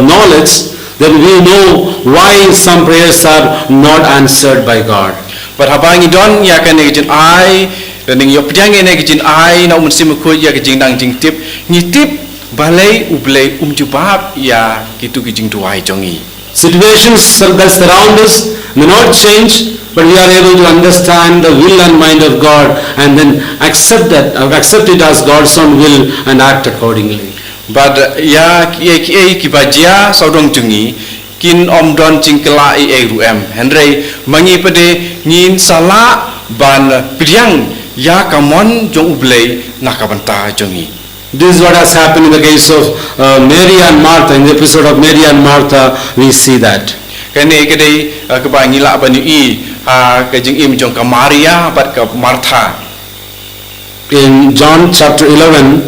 knowledge, then we know why some prayers are not answered by God. But habangi don ya kan kijin ai dan ning yop jang ne kijin ai na sim ko ya kijing nang jing tip ni tip balai ublay jubab ya kitu kijing duai jongi. Situations that surround us may not change, but we are able to understand the will and mind of God and then accept it as God's own will and act accordingly. But ya ki bajia saudong jungi kin om don cingkela ruem Henry mangi pede ngin sala ban priang ya kamon jong ublay nakabanta jungi. This is what has happened in the case of Mary and Martha. In the episode of Mary and Martha, we see that. kene kedai ke ba ngila ban i ke jing im jong ka Maria bat ka Martha. In John chapter 11,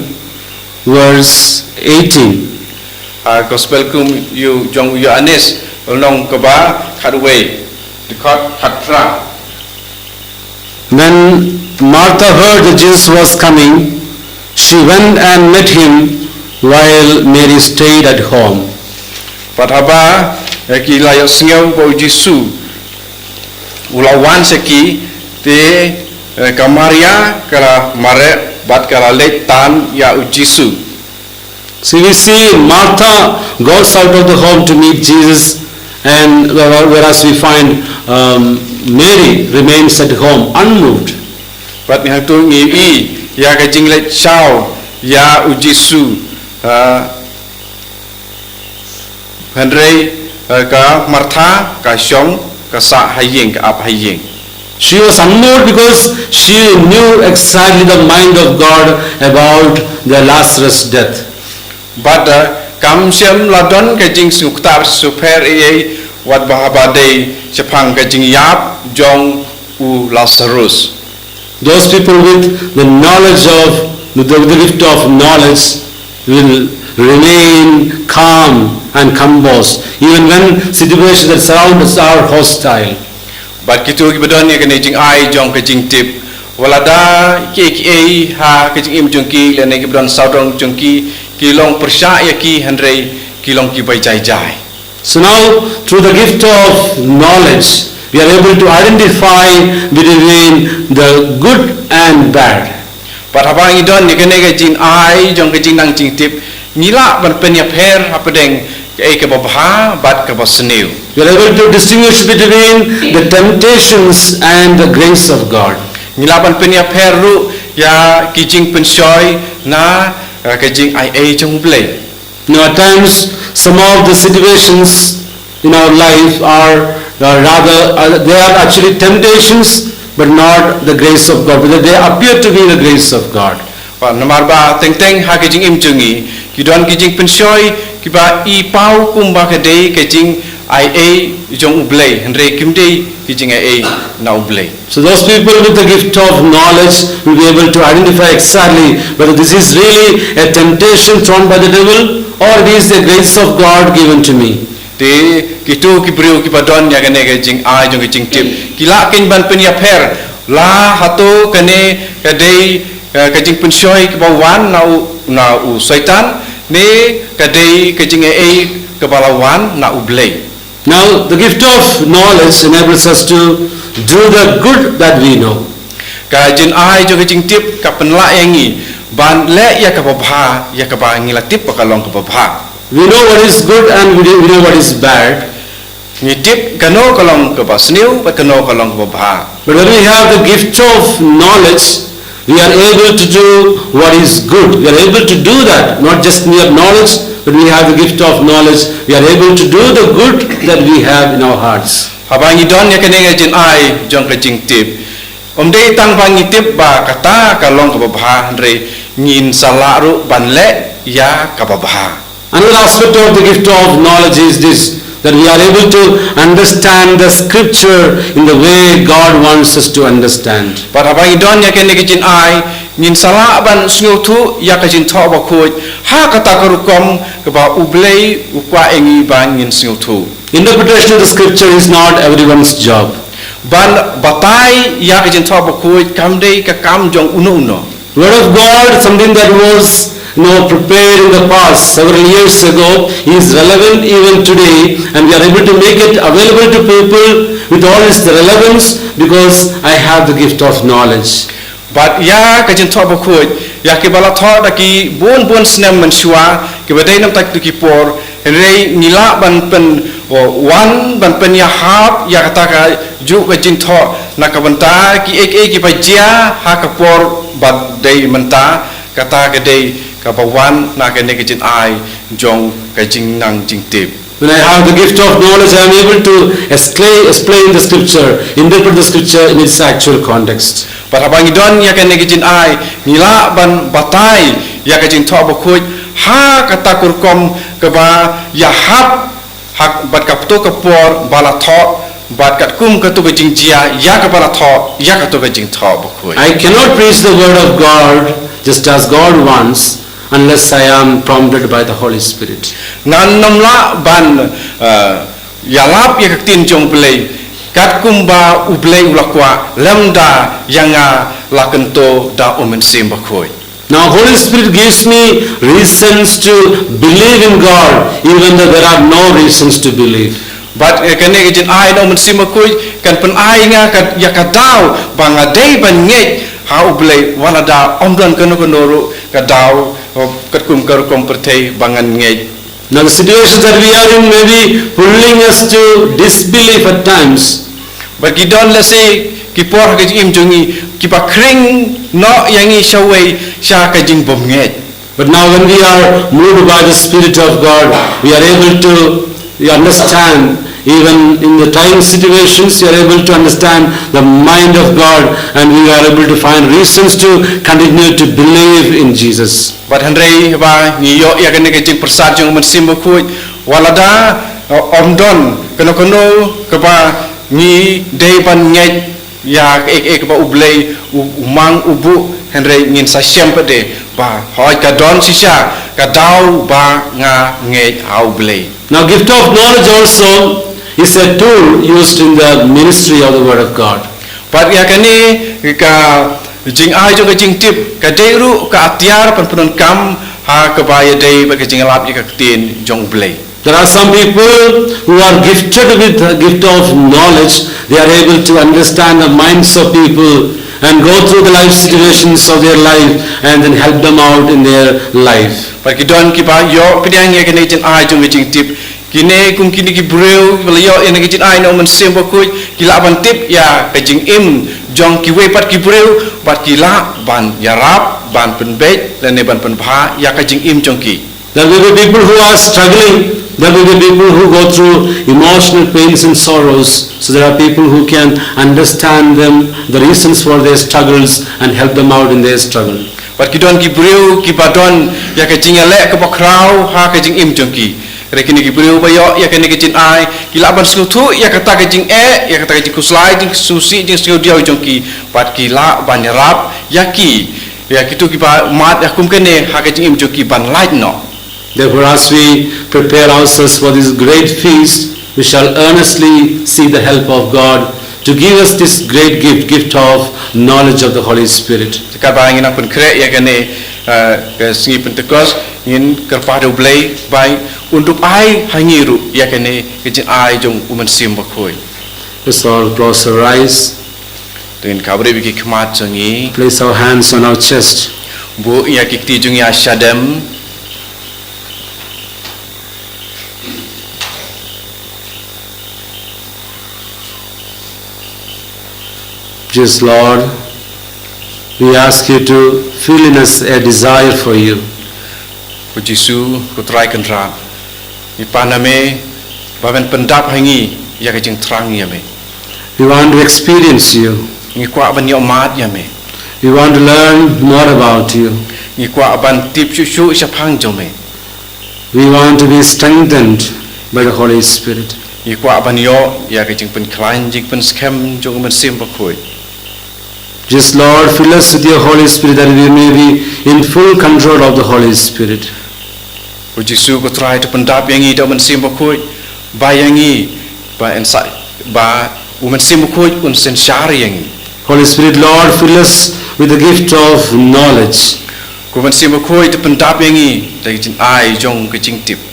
verse 18. Gospel kum you jong Yohanes long ka ba khatwe dikhat khatra. When Martha heard that Jesus was coming, she went and met him while Mary stayed at home. Pathaba ki layo sngeu bo Jisu ulawan seki te ka Maria kala mare bat kala lek tan ya Jisu. So we see Martha goes out of the home to meet Jesus, and whereas we find Mary remains at home unmoved. Bat ni hatu ngi i ya ka jing lek chao ya Jisu Henry ka Martha ka Shong ka sa haying ka ap haying. She was unmoved because she knew exactly the mind of God about the Lazarus' death. But kam siam ladon ka jing sukta super e wat bahabade chapang ka jing yap jong u Lazarus. Those people with the knowledge of the gift of knowledge will remain calm and composed even when situations that surround us are hostile. But kitu ki badon ya kene jing ai jong ka jing tip walada ki ha ka jing im jong ki le ne ki badon saudong jong ki long persya ya ki Henry ki long ki bai jai jai. So now through the gift of knowledge we are able to identify between the good and bad. But habang idon ni kene ka jing ai jong ka jing nang jing tip nila ban penya pher hapedeng ke babha bat ka basneu. We are able to distinguish between the temptations and the grace of God. Nila ban penya pher ru ya ki jing pensoy na ka jing ai jong blai. Now at times some of the situations in our life are rather they are actually temptations but not the grace of God, but they appear to be the grace of God. Wa nomor ba teng ha ka jing im chungi ki don ki jing pensoy ki ba i pau kum ba ka dei ka jing ai jong blai henre kim dei ki jing ai na blai. So those people with the gift of knowledge will be able to identify exactly whether this is really a temptation thrown by the devil or it is the grace of God given to me. Te kitu ki brio ki padon ya kene ke jing ai jong ke jing tip kila kin ban pen ya pher la hato kene ka dei ka jing pensoy ki bawan na u syaitan ne ka dei ka jing ai ka balawan na u blai. Now the gift of knowledge enables us to do the good that we know. Ka jin ai jong ke jing tip ka penla yangi ban le ya ka babha ya ka ba ngila tip ka long ka babha. We know what is good and we know what is bad. Ni tip kano kalong ka basneu ba kano kalong ka babha. But when we have the gift of knowledge, we are able to do what is good. We are able to do that, not just mere knowledge, but we have the gift of knowledge. We are able to do the good that we have in our hearts. Habangi don ya kene jin ai jong ka jing tip. Dei tang bangi tip ba kata kalong ka babha re ngin salaru ban le ya ka babha. Another aspect of the gift of knowledge is this, that we are able to understand the scripture in the way God wants us to understand. Pada bangi don ya kene jin ai ngin sala ban sngu thu ya ka jin tho ba khoj ha kata karukom ka ba ublei ukwa engi ban ngin sngu thu. Interpretation of the scripture is not everyone's job. Ban batai ya ka jin tho ba khoj kam dei ka kam jong uno. Word of God, something that was prepared in the past several years ago, is relevant even today, and we are able to make it available to people with all its relevance because I have the gift of knowledge. But ya ka jin tho ba khoj ya ke bala tho da ki bon snem man shua ke badai nam tak tu ki por rei nila ban pen wan ban pen ya hap ya kata ka ju ka jin tho na ka banta ki ki pa jia ha ka por bad dei menta kata ka dei ka bawan na ka ne ka jin ai jong ka jing nang jing tip. When I have the gift of knowledge, I am able to explain the scripture, interpret the scripture in its actual context. But habang idon ya ka ne ka jin ai nila ban batai ya ka jin tho ba khoj ha kata kurkom ka ba ya hap hak bat kap to kapor bala tho bat kat kum ka to ka jing jia ya ka bala tho ya ka to ka jing tho bakoi I cannot preach the word of God just as God wants unless I am prompted by the Holy Spirit. ngan namla ban yalap ya ka tin jong play kat kum ba ublei ulakwa lamda yanga lakento da omen sim bakoi. Now Holy Spirit gives me reasons to believe in God even though there are no reasons to believe. But kene ejin ai no men sim bakoi kan pen ai nga ka ya ka daw banga dei ban nge ha ublei wala da omdan kono kono ka daw kat kum kar kom pertei bangan nge. Now the situations that we are in may be pulling us to disbelief at times. But kidon la se ki por ka jim jungi ki pa kring no yangi shawai sha ka jing bom nge. But now when we are moved by the Spirit of God, we are able to understand, even in the trying situations, we are able to understand the mind of God, and we are able to find reasons to continue to believe in Jesus. But Henry ba ni yo ya kene ka jing persat jong men sim bakoi wala da omdon kono ka ba ni dei ban nge ya ek ba ublei umang ubu Henry ngin sa syempede ba hoi ka don sisha ka dau ba nga nge au blei. Now gift of knowledge also is a tool used in the ministry of the Word of God. But ya kani ka jing ai jo ka jing tip ka deiru ka atiar pan kam ha ka ba ya dei ba ka jing lap ya ka tin jong blei. There are some people who are gifted with the gift of knowledge. They are able to understand the minds of people and go through the life situations of their life and then help them out in their life. But kidon ki ba yo pediang ya kani jing ai jong jing tip kini kum kini ki breu bala yo ene ki jing ai no men sem ba kui ki la ban tip ya ka jing im jong ki we pat ki breu pat ki la ban ya rap ban pen bet dan ne ban pen bha ya ka jing im jong ki. There will be people who are struggling. There will be people who go through emotional pains and sorrows. So there are people who can understand them, the reasons for their struggles, and help them out in their struggle. But kidon ki breu ki badon ya ka jing le ka bakrau ha ka jing im jong ki. Rekini ki breu ba yo ya ka ne ki jing ai ki la ban slu thu ya ka ta ka jing ya ka ta ka jing kuslai jing susi jing slu dia jong ki pat ki la ban rap ya kitu ki ba mat ya kum kene ha ka jing im jong ki ban light no. Therefore, as we prepare ourselves for this great feast, we shall earnestly seek the help of God to give us this great gift of knowledge of the Holy Spirit. Sekarang bangin ang Pentekost ya kene ke Sngi Pentekost ingin kerpadu blai bai untuk ai hangiru ya kene ke jing ai jong uman sim bakoi. Let's all close our eyes, Dengan kabre biki kemat jongi place our hands on our chest. bu ya kikti jongi asyadam. Jesus, Lord, we ask you to fill in us a desire for you. Ku Jisu ku try kendra. Ni paname baben pendap hangi ya ke jing terang ya me. We want to experience you. Ni kwa ban yo mat ya me. We want to learn more about you. Ni kwa ban tip shu syapang jo me. We want to be strengthened by the Holy Spirit. Ni kwa ban yo ya ke jing pen klain jing pen scam jong men sim bakoi. Just Lord, fill us with your Holy Spirit that we may be in full control of the Holy Spirit. Ku Jisu ku try to pendap yangi do men sim bakoi bayangi ba inside ba umen sim bakoi un sen syari yangi. Holy Spirit, Lord, fill us with the gift of knowledge. Ku men sim bakoi to pendap yangi dai jin ai jong ke jing tip.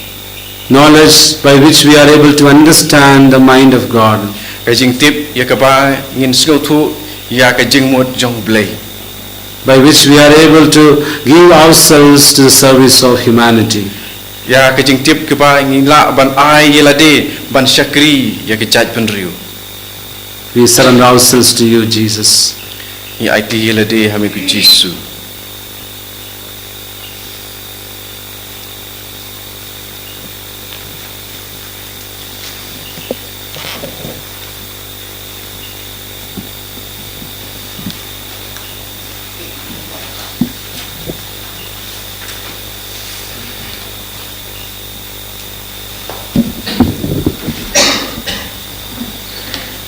Knowledge by which we are able to understand the mind of God. Ke jing tip ya ka ba ngin skau thu ya ke jing mot jong blai. By which we are able to give ourselves to the service of humanity. Ya ke jing tip ke ba ngin la ban ai yelade ban syakri ya ke jaj pen riu. We surrender ourselves to you, Jesus. Ya IT yelade hame ku Jisu.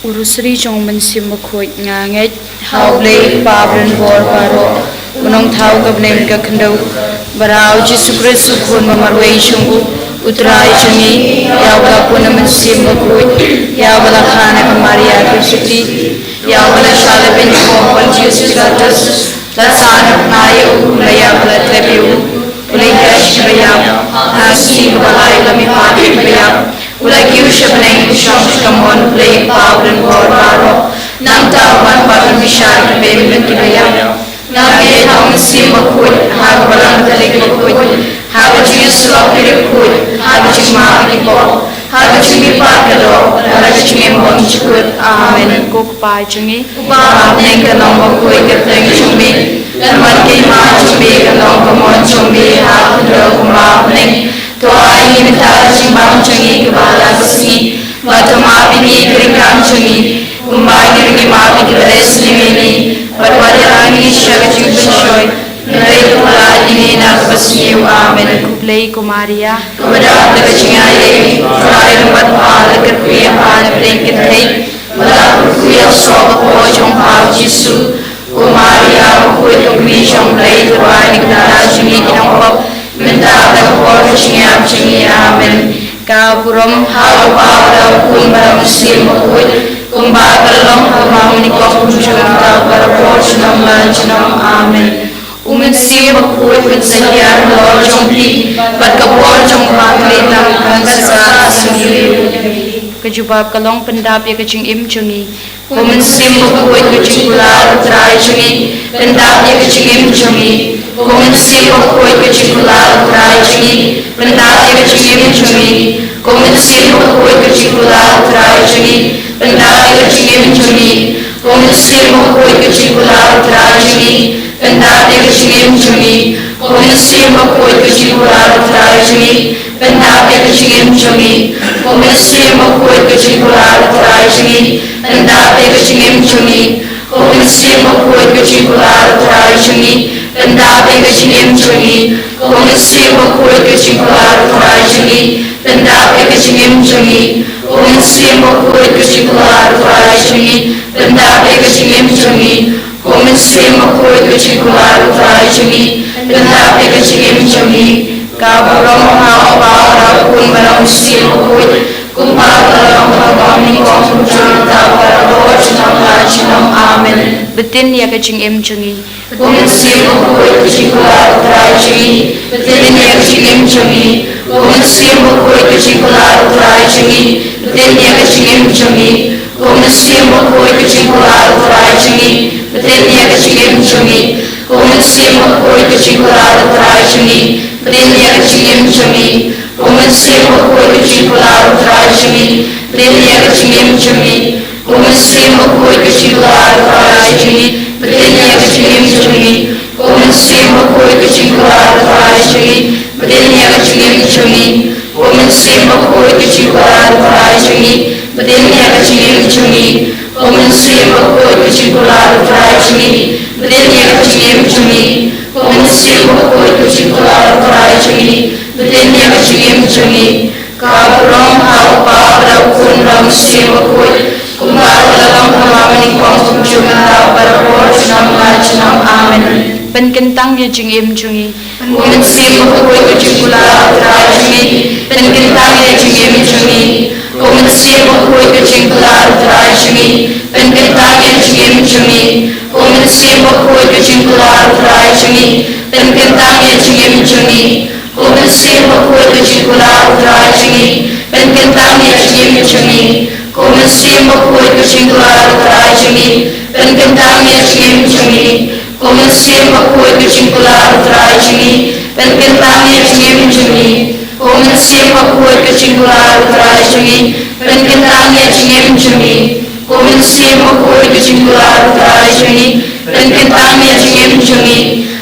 urusri chong mensim bakhoi nganget hauble pabren bor paro unong thau gabnem ka khndo barau jisu kristu khon mamarwei chungu utrai chungi yawla puna mensim bakhoi yawla khana ka maria krisuti yawla shala ben kompon jisu kratus lasana nayo layawla trebiu ulai kashbayam asi balai lami pati bayam ulai kiusha benai sham kamon play pabren bor paro nam tawan paran bishar bem benkibayam nam e nam sim bakhoi ha balang talik bakhoi ha Jesus love bakhoi ha jima ki bo ha jimi pa kado ha jimi bon chukut amen kok pa chungi ba neng ka nam bakhoi ka teng chumi dan man ke ma chumi ka nam ka mon chumi ha kado ma neng to ai ni ta jima chungi ka bala sni ba to ma bini kringam chungi kumbai ni ma ki resni meni Parwadani Shagati Shoy, Nai Kula Ini Nakbasniu Amen. Kuplay Kumaria, Kumada Nagachingai, Try Mat Pala Kuya Pala Blanket, Mala Kuya Soba Pojong Pau Jisu, Kumaria, Kuya Kumishong Lay, Rani Narajini Inampo, Mendada Porching Chingi Amen. Kapuram Hau Pala Kumbaram Simukut. Kumbakalong kamamni kong jumta para portionam lanjanam amen. Umensiya makuit pensayar lo jompi pagkapon jong paglitang kansa sumili. Kajubab kalong pendap ya kaching im chungi. Umensiya makuit kaching kular try chungi. Pendap ya kaching im chungi. Umensiya makuit kaching kular try chungi. Pendap ya kaching im chungi. Umensiya makuit kaching kular try chungi. Pendap ya kaching im chungi. Umensiya makuit kaching kular try chungi. Pendap ya kaching im chungi. Umensiya makuit kaching kular try chungi. Pendap ya kaching im chungi. Umensiya makuit kaching kular try chungi. Pendap ya kaching im chungi. Umensiya makuit kaching kular try chungi. Pendap ya kaching im chungi. Umensiya makuit kaching kular try chungi. Pendap ya kaching im chungi. Umensiya makuit kaching kular try chungi. Pendap ya kaching im chungi. Umensiya makuit kaching kular try chungi. Pendap ya kaching im chungi. Kaburong hao para kun barang sim makuit. Kumpalang kabami kong jumta para portionam lanjanam amen. Betin ya kaching im chungi. Umensiya makuit kaching kular try chungi. Betin ya kaching im chungi. Umensiya makuit kaching kular try chungi. Betin ya kaching im chungi. Umensiya makuit kaching kular try chungi. Betin ya kaching im chungi. Umensiya makuit kaching kular try chungi. Betin ya kaching im chungi. Umensiya makuit kaching kular try chungi. Betin ya kaching im chungi. Umensiya makuit kaching kular try chungi. Betin ya kaching im chungi. Umensiya makuit kaching kular try chungi. Betin ya kaching im chungi. Umensiya makuit kaching kular try chungi. Betin ya kaching im chungi. Umensiya makuit kaching kular try chungi. Betin ya kaching im chungi. Umensiya makuit kaching kular try chungi. Betin ya kaching im chungi. Kaburong hao para kun ram sim makuit. Kumbakalong kamamni kong jumta para portionam lanjanam amen. Penkentang ya jing im chungi. Umensiya makuit kaching kular try chungi. Penkentang ya jing im chungi. Umensiya makuit kaching kular try chungi. Penkentang ya jing im chungi. Umensiya makuit kaching kular try chungi. Penkentang ya jing im chungi. Umensiya makuit kaching kular try chungi. Penkentang ya jing im chungi. Umensiya makuit kaching kular try chungi. Penkentang ya jing im chungi. Umensiya makuit kaching kular try chungi. Penkentang ya jing im chungi. Umensiya makuit kaching kular try chungi. Penkentang ya jing im chungi. Umensiya makuit kaching kular try chungi. Penkentang ya jing im chungi.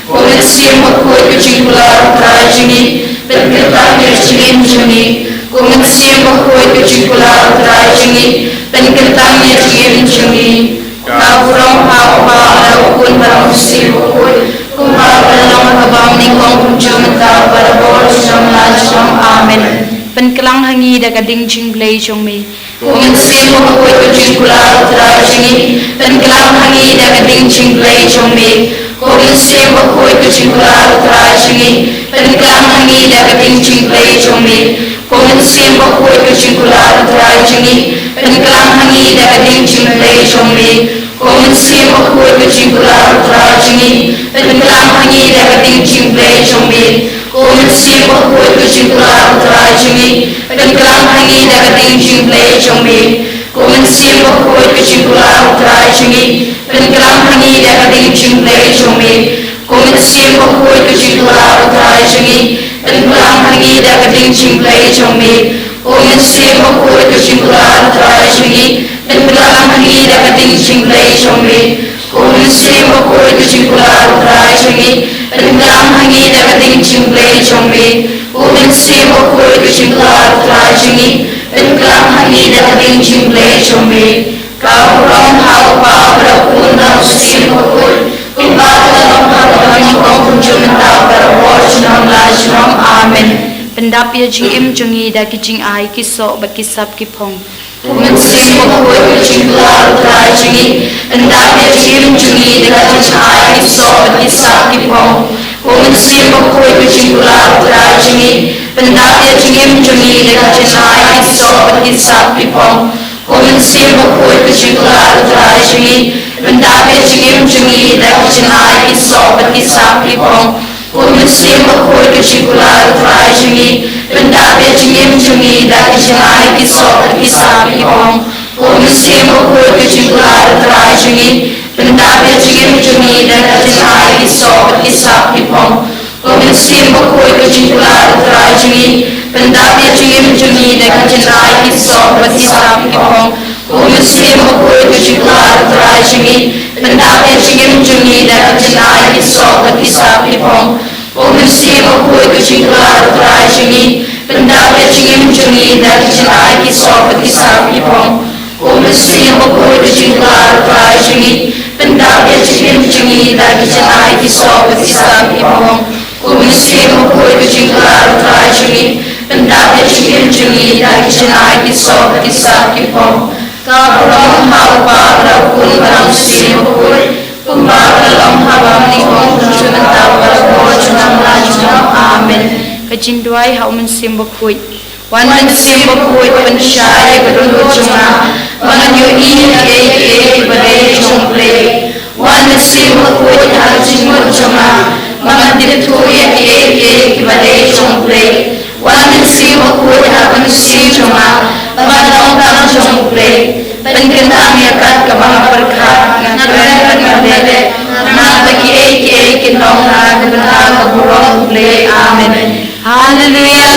Umensiya makuit kaching kular try chungi. Penkentang ya jing im chungi. Umensiya makuit kaching kular try chungi. Penkentang ya jing im chungi. Kaburong hao para kun barang sim makuit. Kumbakalong kabamni kong jumta para portionam lanjanam amen. Penkelang hangi da kading jing play chong mi. Kumin sim bakoi ku jingkular utara jingi penklam hangi daga ding jingplay jombe. Kumin sim bakoi ku jingkular utara jingi penklam hangi daga ding jingplay jombe. Kumin sim bakoi ku jingkular utara jingi penklam hangi daga ding jingplay jombe. Kumin sim bakoi ku jingkular utara jingi penklam hangi daga ding jingplay jombe. Kumin sim bakoi ku jingkular utara jingi penklam hangi daga ding jingplay jombe. Kumin sim bakoi ku jingkular utara jingi penklam hangi daga ding jingplay jombe. Kumin sim bakoi ku jingkular utara jingi penklam hangi daga ding jingplay jombe. Kumin sim bakoi ku jingkular utara jingi penklam hangi daga ding jingplay jombe. Kumin sim bakoi ku jingkular utara jingi penklam hangi daga ding jingplay jombe. Kumin sim bakoi ku jingkular utara jingi penklam hangi daga ding jingplay jombe. Kau rong hau pa berakun dalam sim bakoi kumbara dalam harapan kau kunjung mentau berawal jenam la jenam amen. Pendap ya jingim jungi da kijing ai kisok bakisap kipong. Kumin sim bakoi ku jingkular utara jingi pendap ya jingim jungi da kijing ai kisok bakisap kipong. Kumin sim bakoi ku jingkular utara jingi pendap ya jingim jungi da kijing ai kisok bakisap kipong. Kumin sim bakoi ku jingkular utara jingi pendap ya jingim jungi da kijing ai kisok bakisap kipong. Kumin sim bakoi ku jingkular utara jingi pendap ya jingim jungi da kijing ai kisok bakisap kipong. Kumin sim bakoi ku jingkular utara jingi pendap ya jingim jungi da kijing ai kisok bakisap kipong. Kumin sim bakoi ku jingkular utara jingi pendap ya jingim jungi da kijing ai kisok bakisap kipong. Kumin sim bakoi ku jingkular utara jingi pendap ya jingim jungi da kijing ai kisok bakisap kipong. Kumin sim bakoi ku jingkular utara jingi pendap ya jingim jungi da kijing ai kisok bakisap kipong. Kumin sim bakoi ku jingkular utara jingi pendap ya jingim jungi da kijing ai kisok bakisap kipong. Kumin sim bakoi ku jingkular utara jingi pendap ya jingim jungi da kijing ai kisok bakisap kipong. Kau rong hau pa berakun dalam sim bakoi kumbara dalam harapan kau kunjung mentau berawal jenam la jenam amen. Kajinduai hau men sim bakoi wan men sim bakoi pensyai berdua jumlah menganyu ke badai jomple. Wan men sim bakoi hal jingmut jumlah mengadip tu ke badai jomple. Wan men sim bakoi hal men sim jumlah mengadong dalam jomple. Penkentang ya kat kebang berkat ngakren ngabede nak bagi ke nong na kebenar keburong ble amen. Haleluya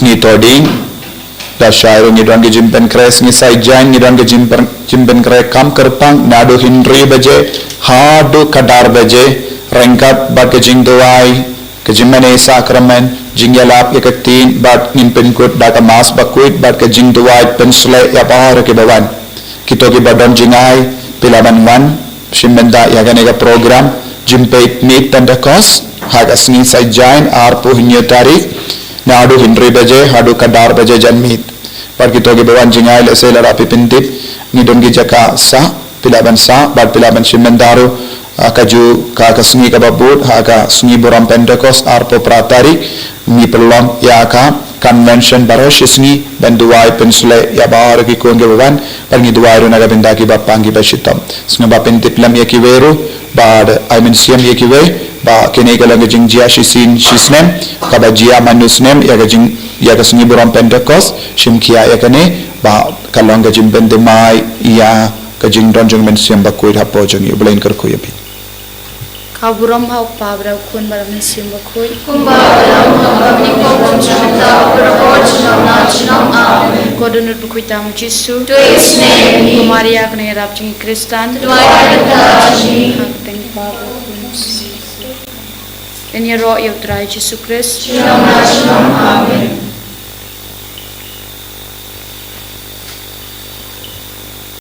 Sngi toding da shairu ngidon ke Jingpynkhreh Sngi Saijan ngidon ke Jingpynkhreh kam kerpang nadu hindri baje hadu kadar baje rengkat bat ke jing duai ke jimane sakramen jing yalap ikatin bat ngimpenkut da kamas bakuit bat ke jing duai pensle ya bahar ke bawan kito ke badon jingai pilaban wan shimmenda ya ganega program Jingpynkhreh Pentekost haga Sngi Saijan arpu hinyo tarik nadu hindri baje hadu kadar baje janmit bat kito ke bawan jingai le sela rapi pintip ngidon gi jaka sa pilaban bat pilaban shimmendaru kaju ka Sngi kababut ka Sngi boram Pentekost arpo pratari mi pelong ya ka convention barosh Sngi benduai pensle ya bahar ki konge bawan pangi duai runa ga benda ki bapangi bashitam Sngi bapentip lam ya ki weru bad I mean siam ya ki we ba kene galang jing jia shisin shisnem ka ba jia manusnem ya ga jing ya ka Sngi boram Pentekost shimkia ya kane ba kalong ga jing bendemai ya ka jing donjong men siam bakui hapo jong yu blain kar ko yapi Kaburam hau pabra kun baram simba koi. Kumbaram kami kom chanta berkot chunam amen. Kodunut bukui tamu Jisu. Tu Sngi. Kumaria kene rap jingi Kristan. Tu ayat Sngi. Teng pabra kun. Ini roh yau trai Jisu Kristus. Chunam amen.